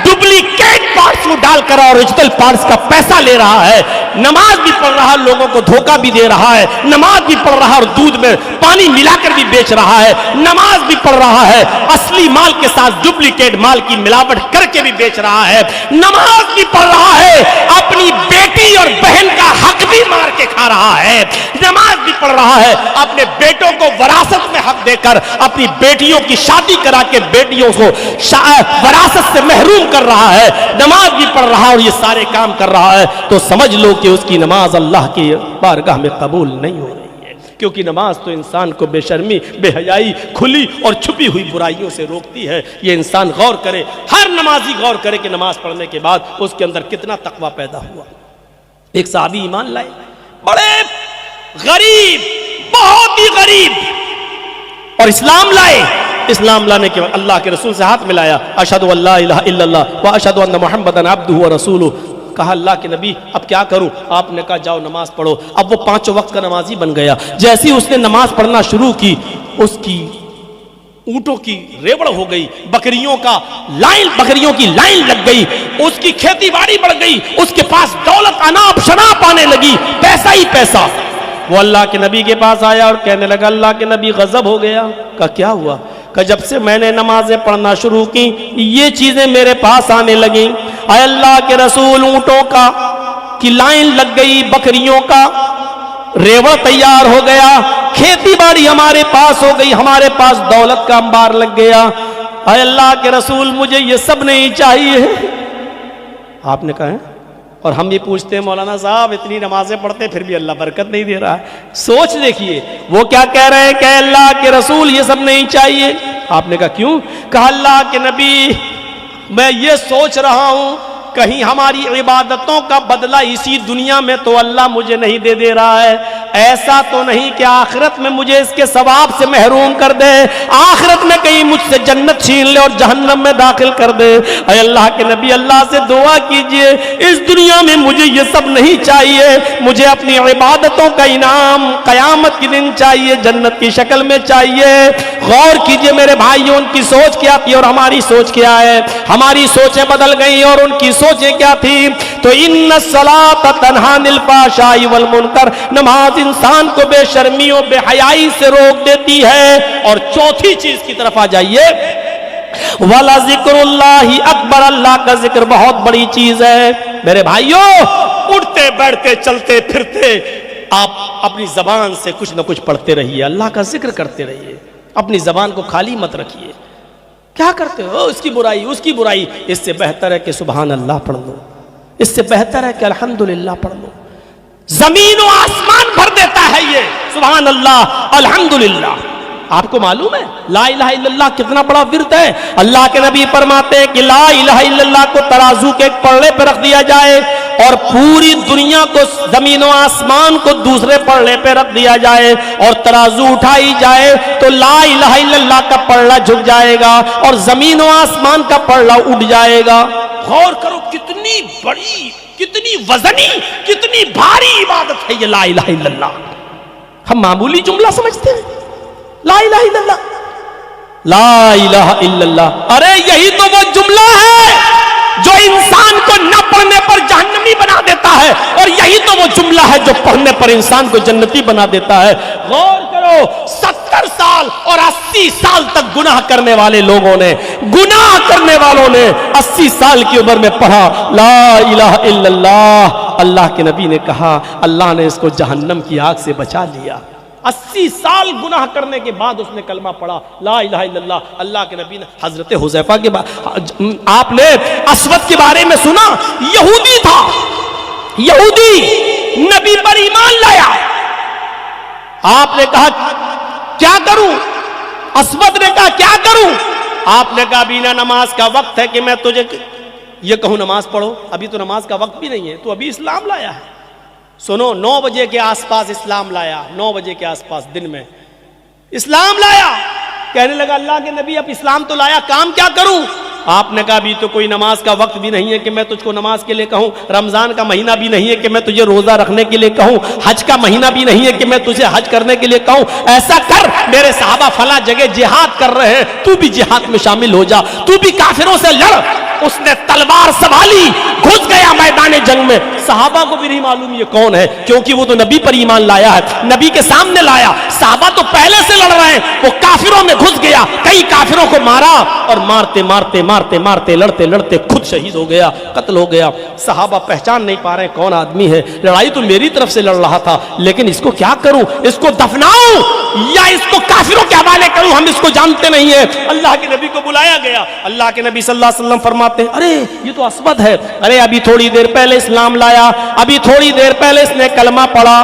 ڈپلیکیٹ پارٹس کو ڈال کر اوریجنل پارٹس کا پیسہ لے رہا ہے، نماز بھی پڑھ رہا ہے، لوگوں کو دھوکہ بھی دے رہا ہے، نماز بھی پڑھ رہا ہے اور دودھ میں پانی ملا کر بھی بیچ رہا ہے، نماز بھی پڑھ رہا ہے، اصلی مال کے ساتھ ڈپلیکیٹ مال کی ملاوٹ کر کے بھی بیچ رہا ہے، نماز بھی پڑھ رہا ہے، اپنی بیٹی اور بہن کا حق بھی مار کے کھا رہا ہے، نماز بھی پڑھ رہا ہے، اپنے بیٹوں کو وراثت میں حق دے کر اپنی بیٹیوں کی شادی کرا کے بیٹیوں کو وراثت سے محروم کر رہا ہے، نماز بھی پڑھ رہا ہے اور یہ سارے کام کر رہا ہے، تو سمجھ لو کہ اس کی نماز اللہ کی بارگاہ میں قبول نہیں ہو رہی ہے، کیونکہ نماز تو انسان کو بے شرمی، بے حیائی، کھلی اور چھپی ہوئی برائیوں سے روکتی ہے۔ یہ انسان غور کرے، ہر نمازی غور کرے کہ نماز پڑھنے کے بعد اس کے اندر کتنا تقوی پیدا ہوا۔ ایک صحابی ایمان لائے، بڑے غریب، بہت ہی غریب، اور اسلام لائے۔ اسلام لانے کے بعد اللہ کے رسول سے ہاتھ ملایا، اشہد ان لا الہ الا اللہ واشہد ان محمدًا عبدہ ورسولہ۔ کہا اللہ کے نبی اب کیا کروں؟ آپ نے کہا جاؤ نماز پڑھو۔ اب وہ 5 وقت کا نمازی بن گیا۔ جیسے ہی اس نے نماز پڑھنا شروع کی، اس کی اونٹوں کی ریوڑ ہو گئی، بکریوں کی لائن لگ گئی، اس کی کھیتی باڑی بڑھ گئی، اس کے پاس دولت اناپ شناپ آنے لگی، پیسہ ہی پیسہ۔ وہ اللہ کے نبی کے پاس آیا اور کہنے لگا، اللہ کے نبی غضب ہو گیا۔ کہا کیا ہوا؟ کہ جب سے میں نے نمازیں پڑھنا شروع کی یہ چیزیں میرے پاس آنے لگیں۔ اے اللہ کے رسول، اونٹوں کی لائن لگ گئی، بکریوں کا ریوڑ تیار ہو گیا، کھیتی باڑی ہمارے پاس ہو گئی، ہمارے پاس دولت کا انبار لگ گیا۔ اے اللہ کے رسول، مجھے یہ سب نہیں چاہیے۔ آپ نے کہا ہے، اور ہم یہ پوچھتے ہیں مولانا صاحب اتنی نمازیں پڑھتے پھر بھی اللہ برکت نہیں دے رہا ہے۔ سوچ دیکھیے وہ کیا کہہ رہے ہیں کہ اللہ کے رسول یہ سب نہیں چاہیے۔ آپ نے کہا کیوں؟ کہا اللہ کے نبی میں یہ سوچ رہا ہوں کہیں ہماری عبادتوں کا بدلہ اسی دنیا میں تو اللہ مجھے نہیں دے رہا ہے، ایسا تو نہیں کہ آخرت میں مجھے اس کے ثواب سے محروم کر دے، آخرت میں کہیں مجھ سے جنت چھین لے اور جہنم میں داخل کر دے۔ اے اللہ کے نبی اللہ سے دعا کیجئے، اس دنیا میں مجھے یہ سب نہیں چاہیے، مجھے اپنی عبادتوں کا انعام قیامت کے دن چاہیے، جنت کی شکل میں چاہیے۔ غور کیجئے میرے بھائیوں، ان کی سوچ کیا تھی اور ہماری سوچ کیا ہے؟ ہماری سوچیں بدل گئی اور ان کی سوچیں کیا تھی؟ تو ان الصلاۃ تنہی عن الفحشاء والمنکر، نماز انسان کو بے شرمی و بے حیائی سے روک دیتی ہے۔ اور چوتھی چیز کی طرف آ جائیے، وَلَا ذِكْرُ اللَّهِ اکبر، اللہ کا ذکر بہت بڑی چیز ہے۔ میرے بھائیوں، اٹھتے بیٹھتے چلتے پھرتے آپ اپنی زبان سے کچھ نہ کچھ پڑھتے رہیے، اللہ کا ذکر کرتے رہیے، اپنی زبان کو خالی مت رکھیے۔ کیا کرتے ہو؟ اس کی برائی، اس کی برائی، اس سے بہتر ہے کہ سبحان اللہ پڑھ لو، اس سے بہتر ہے کہ الحمدللہ پڑھ لو۔ زمین و آسمان بھر دیتا ہے یہ سبحان اللہ الحمدللہ۔ آپ کو معلوم ہے لا الہ الا اللہ کتنا بڑا ورد ہے؟ اللہ کے نبی فرماتے ہیں کہ لا الہ الا اللہ کو ترازو کے ایک پلڑے پہ رکھ دیا جائے اور پوری دنیا کو، زمین و آسمان کو دوسرے پلڑے پہ رکھ دیا جائے اور ترازو اٹھائی جائے تو لا الہ الا اللہ کا پلڑا جھک جائے گا اور زمین و آسمان کا پلڑا اٹھ جائے گا۔ غور کرو کتنی بڑی، کتنی وزنی، کتنی بھاری عبادت ہے یہ لا الہ الا اللہ۔ ہم معمولی جملہ سمجھتے ہیں لا الہ الا اللہ، لا الہ الا اللہ، ارے یہی تو وہ جملہ ہے جو انسان کو نہ پڑھنے پر جہنمی بنا دیتا ہے، اور یہی تو وہ جملہ ہے جو پڑھنے پر انسان کو جنتی بنا دیتا ہے۔ غور کرو 70 سال اور 80 سال تک گناہ کرنے والے لوگوں نے، گناہ کرنے والوں نے 80 سال کی عمر میں پڑھا لا الہ الا اللہ۔ اللہ کے نبی نے کہا اللہ نے اس کو جہنم کی آگ سے بچا لیا۔ 80 سال گناہ کرنے کے بعد اس نے کلمہ پڑھا لا الہ الا اللہ۔ اللہ کے نبی نے حضرت حذیفہ کے آپ نے اسود کے بارے میں سنا، یہودی تھا، یہودی نبی پر ایمان لایا۔ آپ نے کہا کیا کروں؟ اسود نے کہا کیا کروں؟ آپ نے کہا بینا نماز کا وقت ہے کہ میں تجھے یہ کہوں نماز پڑھو؟ ابھی تو نماز کا وقت بھی نہیں ہے، تو ابھی اسلام لایا ہے۔ سنو 9 بجے کے آس پاس اسلام لایا، 9 بجے کے آس پاس دن میں اسلام لایا۔ کہنے لگا اللہ کے نبی اب اسلام تو لایا، کام کیا کروں؟ آپ نے کہا ابھی تو کوئی نماز کا وقت بھی نہیں ہے کہ میں تجھ کو نماز کے لیے کہوں، رمضان کا مہینہ بھی نہیں ہے کہ میں تجھے روزہ رکھنے کے لیے کہوں، حج کا مہینہ بھی نہیں ہے کہ میں تجھے حج کرنے کے لیے کہوں۔ ایسا کر، میرے صحابہ فلاں جگہ جہاد کر رہے ہیں، تو بھی جہاد میں شامل ہو جا، تو بھی کافروں سے لڑ۔ اس نے تلوار سنبھالی، گھس گیا میدان جنگ میں، صحابہ کو بھی نہیں معلوم یہ کون ہے، کیونکہ وہ تو نبی پر ایمان لایا ہے، نبی کے سامنے لایا۔ صحابہ تو پہلے سے لڑ رہے ہیں، وہ کافروں میں گھس گیا، کئی کافروں کو مارا، اور مارتے مارتے مارتے مارتے لڑتے لڑتے خود شہید ہو گیا، قتل ہو گیا۔ صحابہ پہچان نہیں پا رہے کون آدمی ہے، لڑائی تو میری طرف سے لڑ رہا تھا، لیکن اس کو کیا کروں، اس کو دفناؤں یا اس کو کافروں کے حوالے کروں، ہم اس کو جانتے نہیں ہیں۔ اللہ کے نبی کو بلایا گیا، اللہ کے نبی صلی اللہ علیہ وسلم فرماتے ہیں ارے یہ تو اسود ہے، ارے ابھی تھوڑی دیر پہلے اسلام لایا، ابھی تھوڑی دیر پہلے اس نے کلمہ پڑھا۔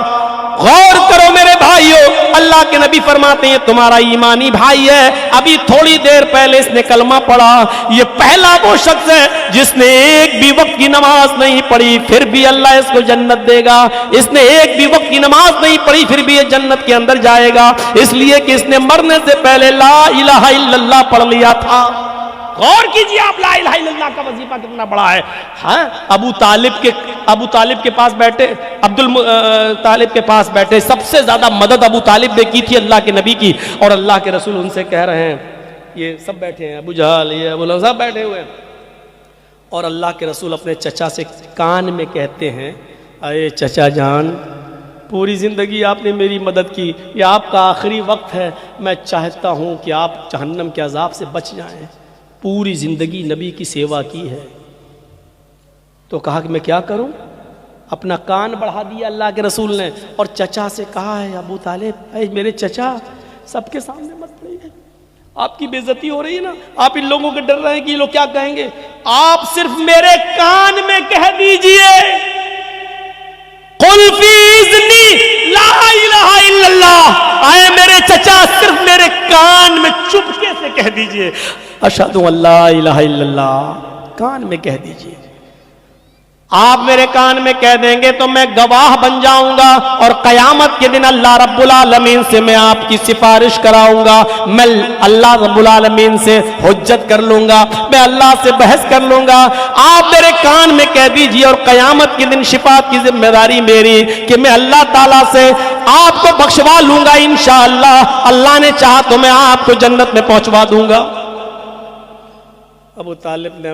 غور کرو میرے بھائیو، اللہ کے نبی فرماتے ہیں تمہارا ایمانی بھائی ہے، ابھی تھوڑی دیر پہلے اس نے کلمہ پڑھا۔ یہ پہلا وہ شخص ہے جس نے ایک بھی وقت کی نماز نہیں پڑھی، پھر بھی اللہ اس کو جنت دے گا۔ اس نے ایک بھی وقت کی نماز نہیں پڑھی، پھر بھی یہ جنت کے اندر جائے گا، اس لیے کہ اس نے مرنے سے پہلے لا الہ الا اللہ پڑھ لیا تھا۔ غور کیجئے آپ، لا الہ الا اللہ کا وظیفہ کتنا بڑا ہے۔ ہاں ابو طالب کے پاس بیٹھے، طالب کے پاس بیٹھے، سب سے زیادہ مدد ابو طالب نے کی تھی اللہ کے نبی کی، اور اللہ کے رسول ان سے کہہ رہے ہیں، یہ سب بیٹھے ہیں، ابو جہل یہ ابو لہب سب بیٹھے ہوئے ہیں، اور اللہ کے رسول اپنے چچا سے کان میں کہتے ہیں اے چچا جان، پوری زندگی آپ نے میری مدد کی، یہ آپ کا آخری وقت ہے، میں چاہتا ہوں کہ آپ جہنم کے عذاب سے بچ جائیں، پوری زندگی نبی کی سیوا کی ہے۔ تو کہا کہ میں کیا کروں، اپنا کان بڑھا دیا اللہ کے رسول نے، اور چچا سے کہا ہے ابو طالب اے میرے چچا، سب کے سامنے مت پڑھیے، آپ کی بے عزتی ہو رہی ہے نا، آپ ان لوگوں کے ڈر رہے ہیں کہ یہ لوگ کیا کہیں گے، آپ صرف میرے کان میں کہہ دیجئے قل فی اذنی لا الہ الا اللہ، اے میرے چچا صرف میرے کان میں چپکے سے کہہ دیجئے اشہد ان لا الہ الا اللہ، کان میں کہہ دیجئے۔ آپ میرے کان میں کہہ دیں گے تو میں گواہ بن جاؤں گا، اور قیامت کے دن اللہ رب العالمین سے میں آپ کی سفارش کراؤں گا، میں اللہ رب العالمین سے حجت کر لوں گا، میں اللہ سے بحث کر لوں گا۔ آپ میرے کان میں کہہ دیجئے، اور قیامت کے دن شفاعت کی ذمہ داری میری کہ میں اللہ تعالیٰ سے آپ کو بخشوا لوں گا انشاءاللہ، اللہ نے چاہا تو میں آپ کو جنت میں پہنچوا دوں گا۔ ابو طالب نے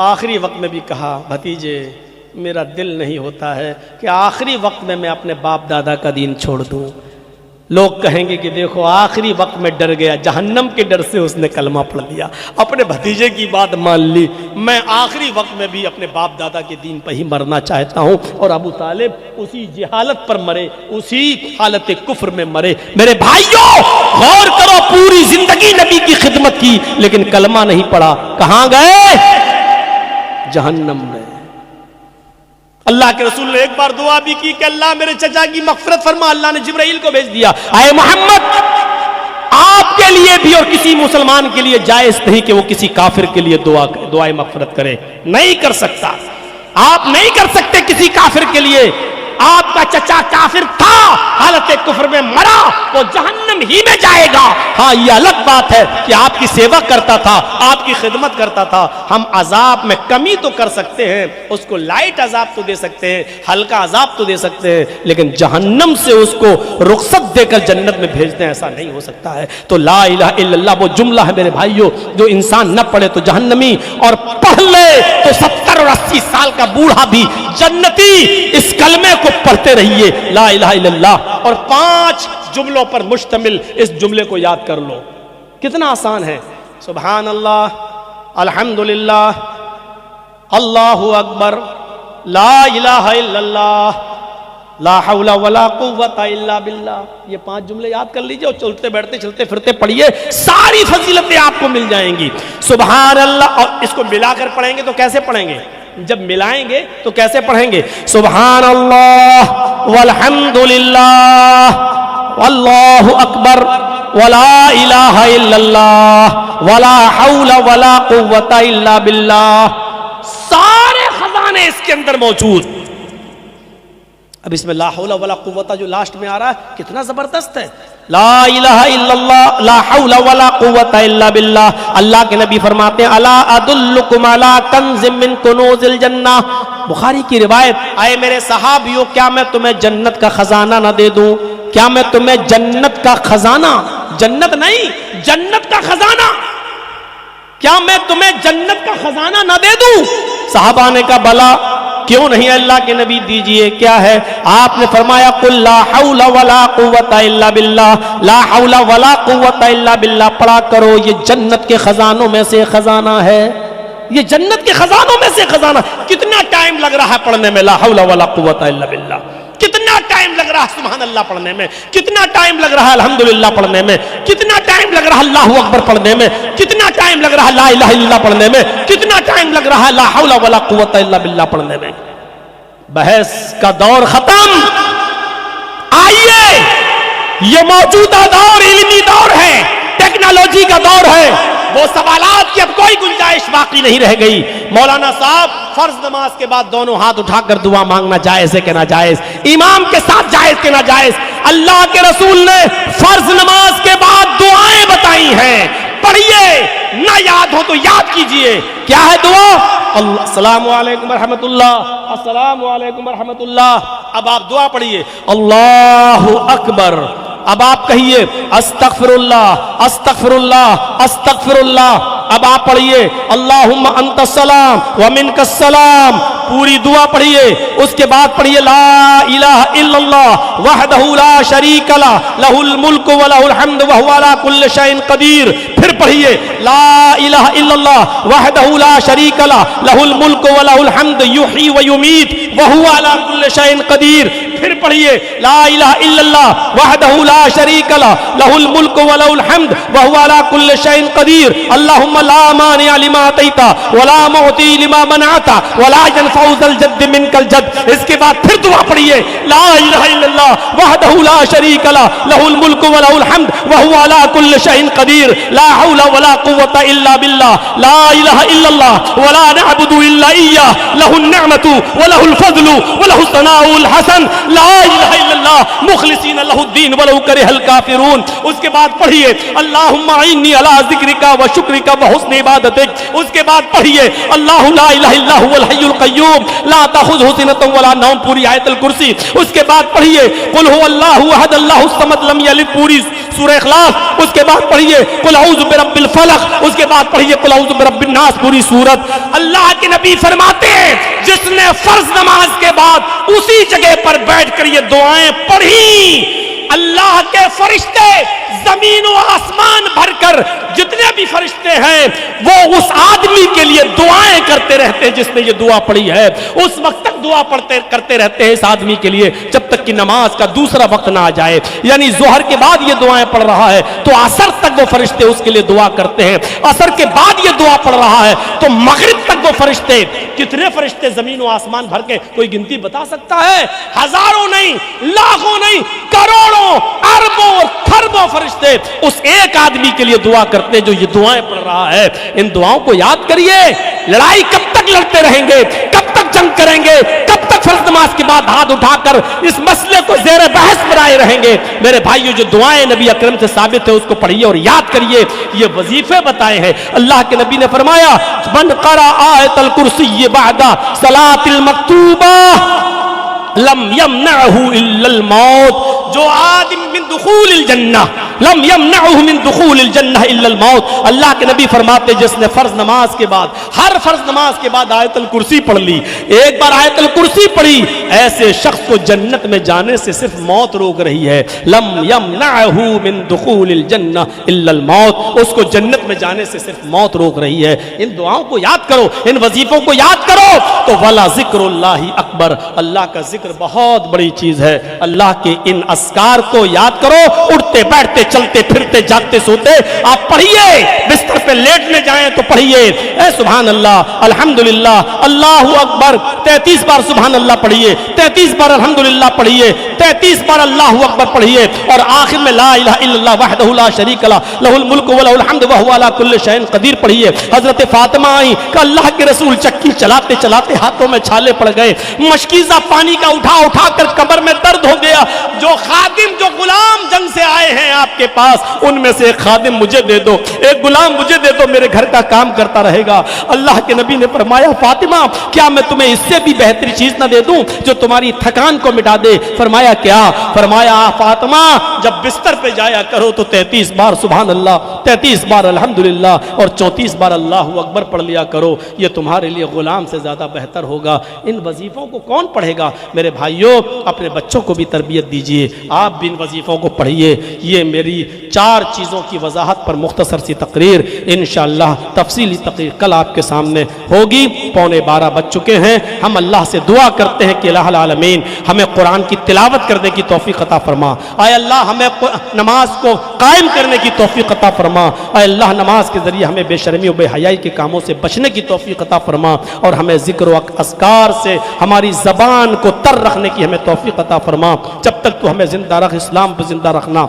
آخری وقت میں بھی کہا بھتیجے میرا دل نہیں ہوتا ہے کہ آخری وقت میں اپنے باپ دادا کا دین چھوڑ دوں، لوگ کہیں گے کہ دیکھو آخری وقت میں ڈر گیا، جہنم کے ڈر سے اس نے کلمہ پڑھ لیا، اپنے بھتیجے کی بات مان لی، میں آخری وقت میں بھی اپنے باپ دادا کے دین پہ ہی مرنا چاہتا ہوں۔ اور ابو طالب اسی جہالت پر مرے، اسی حالت کفر میں مرے۔ میرے بھائیوں غور کرو، پوری زندگی نبی کی خدمت کی لیکن کلمہ نہیں پڑھا، کہاں گئے؟ جہنم میں۔ اللہ کے رسول نے ایک بار دعا بھی کی کہ اللہ میرے چچا کی مغفرت فرما، اللہ نے جبرائیل کو بھیج دیا، اے محمد آپ کے لیے بھی اور کسی مسلمان کے لیے جائز نہیں کہ وہ کسی کافر کے لیے دعائے مغفرت کرے، نہیں کر سکتا، آپ نہیں کر سکتے کسی کافر کے لیے۔ آپ کا چچا کافر تھا، حالت کفر میں مرا، وہ جہنم ہی میں جائے گا۔ ہاں یہ الگ بات ہے کہ آپ کی سیوا کرتا تھا، آپ کی خدمت کرتا تھا، ہم عذاب میں کمی تو کر سکتے ہیں، اس کو لائٹ عذاب تو دے سکتے ہیں، ہلکا عذاب تو دے سکتے ہیں، لیکن جہنم سے اس کو رخصت دے کر جنت میں بھیج دیں ایسا نہیں ہو سکتا ہے۔ تو لا الہ الا اللہ وہ جملہ ہے میرے بھائیوں، جو انسان نہ پڑھے تو جہنمی، اور پڑھ لے تو 70 اور 80 سال کا بوڑھا بھی جنتی۔ اس کلمے کو پڑھتے رہیے، لا الہ الا اللہ، اور 5 جملوں پر مشتمل اس جملے کو یاد کر لو، کتنا آسان ہے۔ سبحان اللہ، الحمدللہ، اللہ اکبر، لا الہ الا اللہ، لا حول ولا قوت الا باللہ۔ یہ 5 جملے یاد کر لیجئے اور چلتے بیٹھتے چلتے پھرتے پڑھیے، ساری فضیلتیں آپ کو مل جائیں گی۔ سبحان اللہ، اور اس کو ملا کر پڑھیں گے تو کیسے پڑھیں گے؟ جب ملائیں گے تو کیسے پڑھیں گے؟ سبحان اللہ والحمدللہ واللہ اکبر ولا الہ الا اللہ ولا حول ولا قوت الا باللہ۔ سارے خزانے اس کے اندر موجود۔ اب اس میں لا حول ولا قوت جو لاسٹ میں آ رہا ہے کتنا زبردست ہے، لا الہ الا اللہ لا حول ولا قوت الا باللہ۔ اللہ کے نبی فرماتے ہیں الا ادلکم علی کنز من کنوز الجنہ، بخاری کی روایت، اے میرے صحابیوں کیا میں تمہیں جنت کا خزانہ نہ دے دوں؟ کیا میں تمہیں جنت کا خزانہ، جنت نہیں جنت کا خزانہ، کیا میں تمہیں جنت کا خزانہ نہ دے دوں؟ صحابہ نے کہا بلا، کیوں نہیں اللہ کے نبی دیجئے؟ کیا ہے؟ آپ نے فرمایا قل لا حول ولا قوت الا باللہ، لا حول ولا قوت الا باللہ پڑھا کرو، یہ جنت کے خزانوں میں سے خزانہ ہے، یہ جنت کے خزانوں میں سے خزانہ۔ کتنا ٹائم لگ رہا ہے پڑھنے میں لا حول ولا قوت الا باللہ، کتنا ٹائم لگ رہا ہے سبحان اللہ پڑھنے میں، کتنا ٹائم لگ رہا ہے الحمدللہ پڑھنے میں، کتنا ٹائم لگ رہا ہے اللہ اکبر پڑھنے میں، کتنا ٹائم لگ رہا ہے لا الہ الا اللہ پڑھنے میں، کتنا ٹائم لگ رہا ہے لا حول ولا قوت الا باللہ پڑھنے میں۔ بحث کا دور ختم، آئیے یہ موجودہ دور علمی دور ہے، ٹیکنالوجی کا دور ہے، وہ سوالات کی اب کوئی گنجائش باقی نہیں رہ گئی۔ مولانا صاحب فرض نماز کے بعد دونوں ہاتھ اٹھا کر دعا مانگنا جائز ہے کہ ناجائز؟ امام کے ساتھ جائز کہ ناجائز؟ اللہ کے رسول نے فرض نماز کے بعد دعائیں بتائی ہیں، پڑھیے، نہ یاد ہو تو یاد کیجئے۔ کیا ہے دعا؟ السلام علیکم ورحمۃ اللہ، السلام علیکم ورحمۃ اللہ۔ اب آپ دعا پڑھیے، اللہ اکبر۔ اب آپ کہیے استغفر اللہ استغفر اللہ استغفر اللہ۔ اب آپ پڑھیے اللہم انت السلام ومنک السلام، پوری دعا پڑھیے۔ اس کے بعد پڑھیے لا الہ الا اللہ وحدہ لا شریک لہ لہ الملک ولہ الحمد وہو علی کل شیء قدیر۔ پھر پڑھیے لا الہ الا اللہ وحدہ لا شریک لہ لہ الملک ولہ الحمد یحیی ویمیت وہو علی کل شیء قدیر۔ پھر پڑھیے لا الہ الا اللہ وحدہ لا شریک لہ لہ الملک ولہ الحمد وہو علی کل شیء قدیر۔ اللہم لا مانع لما اعطیت ولا معطی لما منعت ولا ينفع ذا الجد منک الجد۔ اس کے بعد پھر دعا پڑھیے لا الہ الا اللہ وحدہ لا شریک لہ لہ الملک ولہ الحمد وہو علی کل شیء قدیر۔ لا حول ولا قوت الا باللہ، لا الہ الا اللہ ولا نعبد الا ایاہ، لہ النعمت ولہ الفضل ولہ الثناء الحسن، لا الہ الا اللہ مخلصین لہ الدین ولو کرہ الکافرون۔ اس کے بعد پڑھیے اللہم اعنی علی ذکرک و شکرک و حسن عبادتک۔ اس کے بعد پڑھیے اللہ لا الہ الا هو الحی القیوم لا تأخذہ سنۃ ولا نوم، پوری آیت الکرسی۔ اس کے بعد پڑھیے قل هو اللہ احد اللہ الصمد لم یلد، پوری سورہ اخلاص۔ اس کے بعد پڑھیے قل اعوذ برب الفلق۔ اس کے بعد پڑھیے قل اعوذ برب الناس، پوری سورت۔ اللہ کے نبی فرماتے ہیں جس نے فرض نماز کے بعد اسی جگہ پر بیٹھ کر یہ دعائیں پڑھی، اللہ کے فرشتے زمین و آسمان بھر کر جتنے بھی فرشتے ہیں وہ اس آدمی کے لیے دعائیں کرتے رہتے ہیں جس نے یہ دعا پڑھی ہے، اس وقت تک دعا کرتے رہتے ہیں اس آدمی کے لیے جب تک کہ نماز کا دوسرا وقت نہ آ جائے۔ یعنی ظہر کے بعد یہ دعائیں پڑھ رہا ہے تو عصر تک وہ فرشتے اس کے لیے دعا کرتے ہیں، عصر کے بعد یہ دعا پڑھ رہا ہے تو مغرب تک وہ فرشتے، کتنے فرشتے زمین و آسمان بھر کے کوئی گنتی بتا سکتا ہے؟ ہزاروں نہیں، لاکھوں نہیں، کروڑوں اربوں کھربوں فرشتے اس ایک آدمی کے لیے دعا کرتے جو یہ دعائیں پڑھ رہا ہے۔ ان دعاؤں کو یاد کریے۔ لڑائی کب تک لڑتے رہیں گے؟ کب تک جنگ کریں گے؟ کب تک فرض نماز کے بعد ہاتھ اٹھا کر اس مسئلے کو زیر بحث بنائے رہیں گے؟ میرے بھائیو، جو دعائیں نبی اکرم سے ثابت ہے اس کو پڑھیے اور یاد کریے۔ یہ وظیفے بتائے ہیں اللہ کے نبی نے فرمایا من قرأ آیت الکرسی بعد صلاۃ المکتوبہ لم یمنعہ الا الموت، جو آدم من دخول الجنہ لم یمنعہ من دخول الجنہ الا الموت۔ اللہ کے نبی فرماتے جس نے فرض نماز کے بعد، ہر فرض نماز کے بعد آیت الکرسی پڑھ لی، ایک بار آیت الکرسی پڑھی، ایسے شخص کو جنت میں جانے سے صرف موت روک رہی ہے۔ لم یمنعہ من دخول الجنہ الا الموت، اس کو جنت میں جانے سے صرف موت روک رہی ہے۔ ان دعاؤں کو یاد کرو، ان وظیفوں کو یاد کرو تو ولا ذکر اللہ اکبر، اللہ کا ذکر بہت بڑی چیز ہے۔ اللہ کے ان اذکار کو یاد کرو، اٹھتے بیٹھتے چلتے پھرتے جاگتے سوتے آپ پڑھیے، بستر پہ لیٹنے جائیں تو پڑھیے اے سبحان اللہ الحمدللہ اللہ اکبر 33 بار سبحان اللہ پڑھیے، 33 بار الحمدللہ پڑھیے، 33 بار اللہ اکبر پڑھیے، اور آخر میں لا الہ الا اللہ وحدہ لا شریک لہ لہ الملک ولہ الحمد وہو علی کل شیء قدیر پڑھیے۔ حضرت فاطمہ آئی کہ اللہ کے رسول چکی چلاتے چلاتے ہاتھوں میں چھالے پڑ گئے، مشکیزہ پانی کا اٹھا اٹھا کر کمر میں درد ہو گیا، جو خادم جو غلام جنگ سے آئے ہیں آپ کے پاس، ان میں سے ایک خادم مجھے دے دو، ایک غلام مجھے دے دو، میرے گھر کا کام کرتا رہے گا۔ اللہ کے نبی نے فرمایا فاطمہ کیا میں تمہیں اس سے بھی بہتر چیز نہ دے دوں جو تمہاری تھکان کو مٹا دے؟ فرمایا کیا؟ فرمایا فاطمہ جب بستر پہ جایا کرو تو 33 بار سبحان اللہ، 33 بار الحمدللہ اور 34 بار اللہ اکبر پڑھ لیا کرو، یہ تمہارے لیے غلام سے زیادہ بہتر ہوگا۔ ان وظیفوں کو کون پڑھے گا؟ میرے بھائیوں اپنے بچوں کو بھی تربیت دیجئے، آپ بھی ان وظیفوں کو پڑھیے۔ یہ میری 4 چیزوں کی وضاحت پر مختصر سی تقریر، انشاءاللہ تفصیلی تقریر کل آپ کے سامنے ہوگی۔ 11:15 بج چکے ہیں، ہم اللہ سے دعا کرتے ہیں کہ الہ العالمین ہمیں قرآن کی تلاوت کرنے کی توفیق عطا فرما، اے اللہ ہمیں نماز کو قائم کرنے کی توفیق عطا فرما، اے اللہ نماز کے ذریعے ہمیں بے شرمی و بے حیائی کے کاموں سے بچنے کی توفیق عطا فرما، اور ہمیں ذکر و اذکار سے ہماری زبان کو تر رکھنے کی ہمیں توفیق عطا فرما۔ جب تک تو ہمیں زندہ رکھ، اسلام پہ زندہ رکھنا،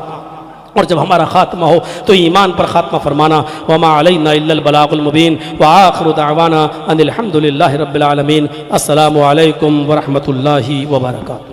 اور جب ہمارا خاتمہ ہو تو ایمان پر خاتمہ فرمانا۔ وما علینا الا البلاغ المبین، وآخر دعوانا ان الحمد للہ رب العالمین۔ السلام علیکم ورحمۃ اللہ وبرکاتہ۔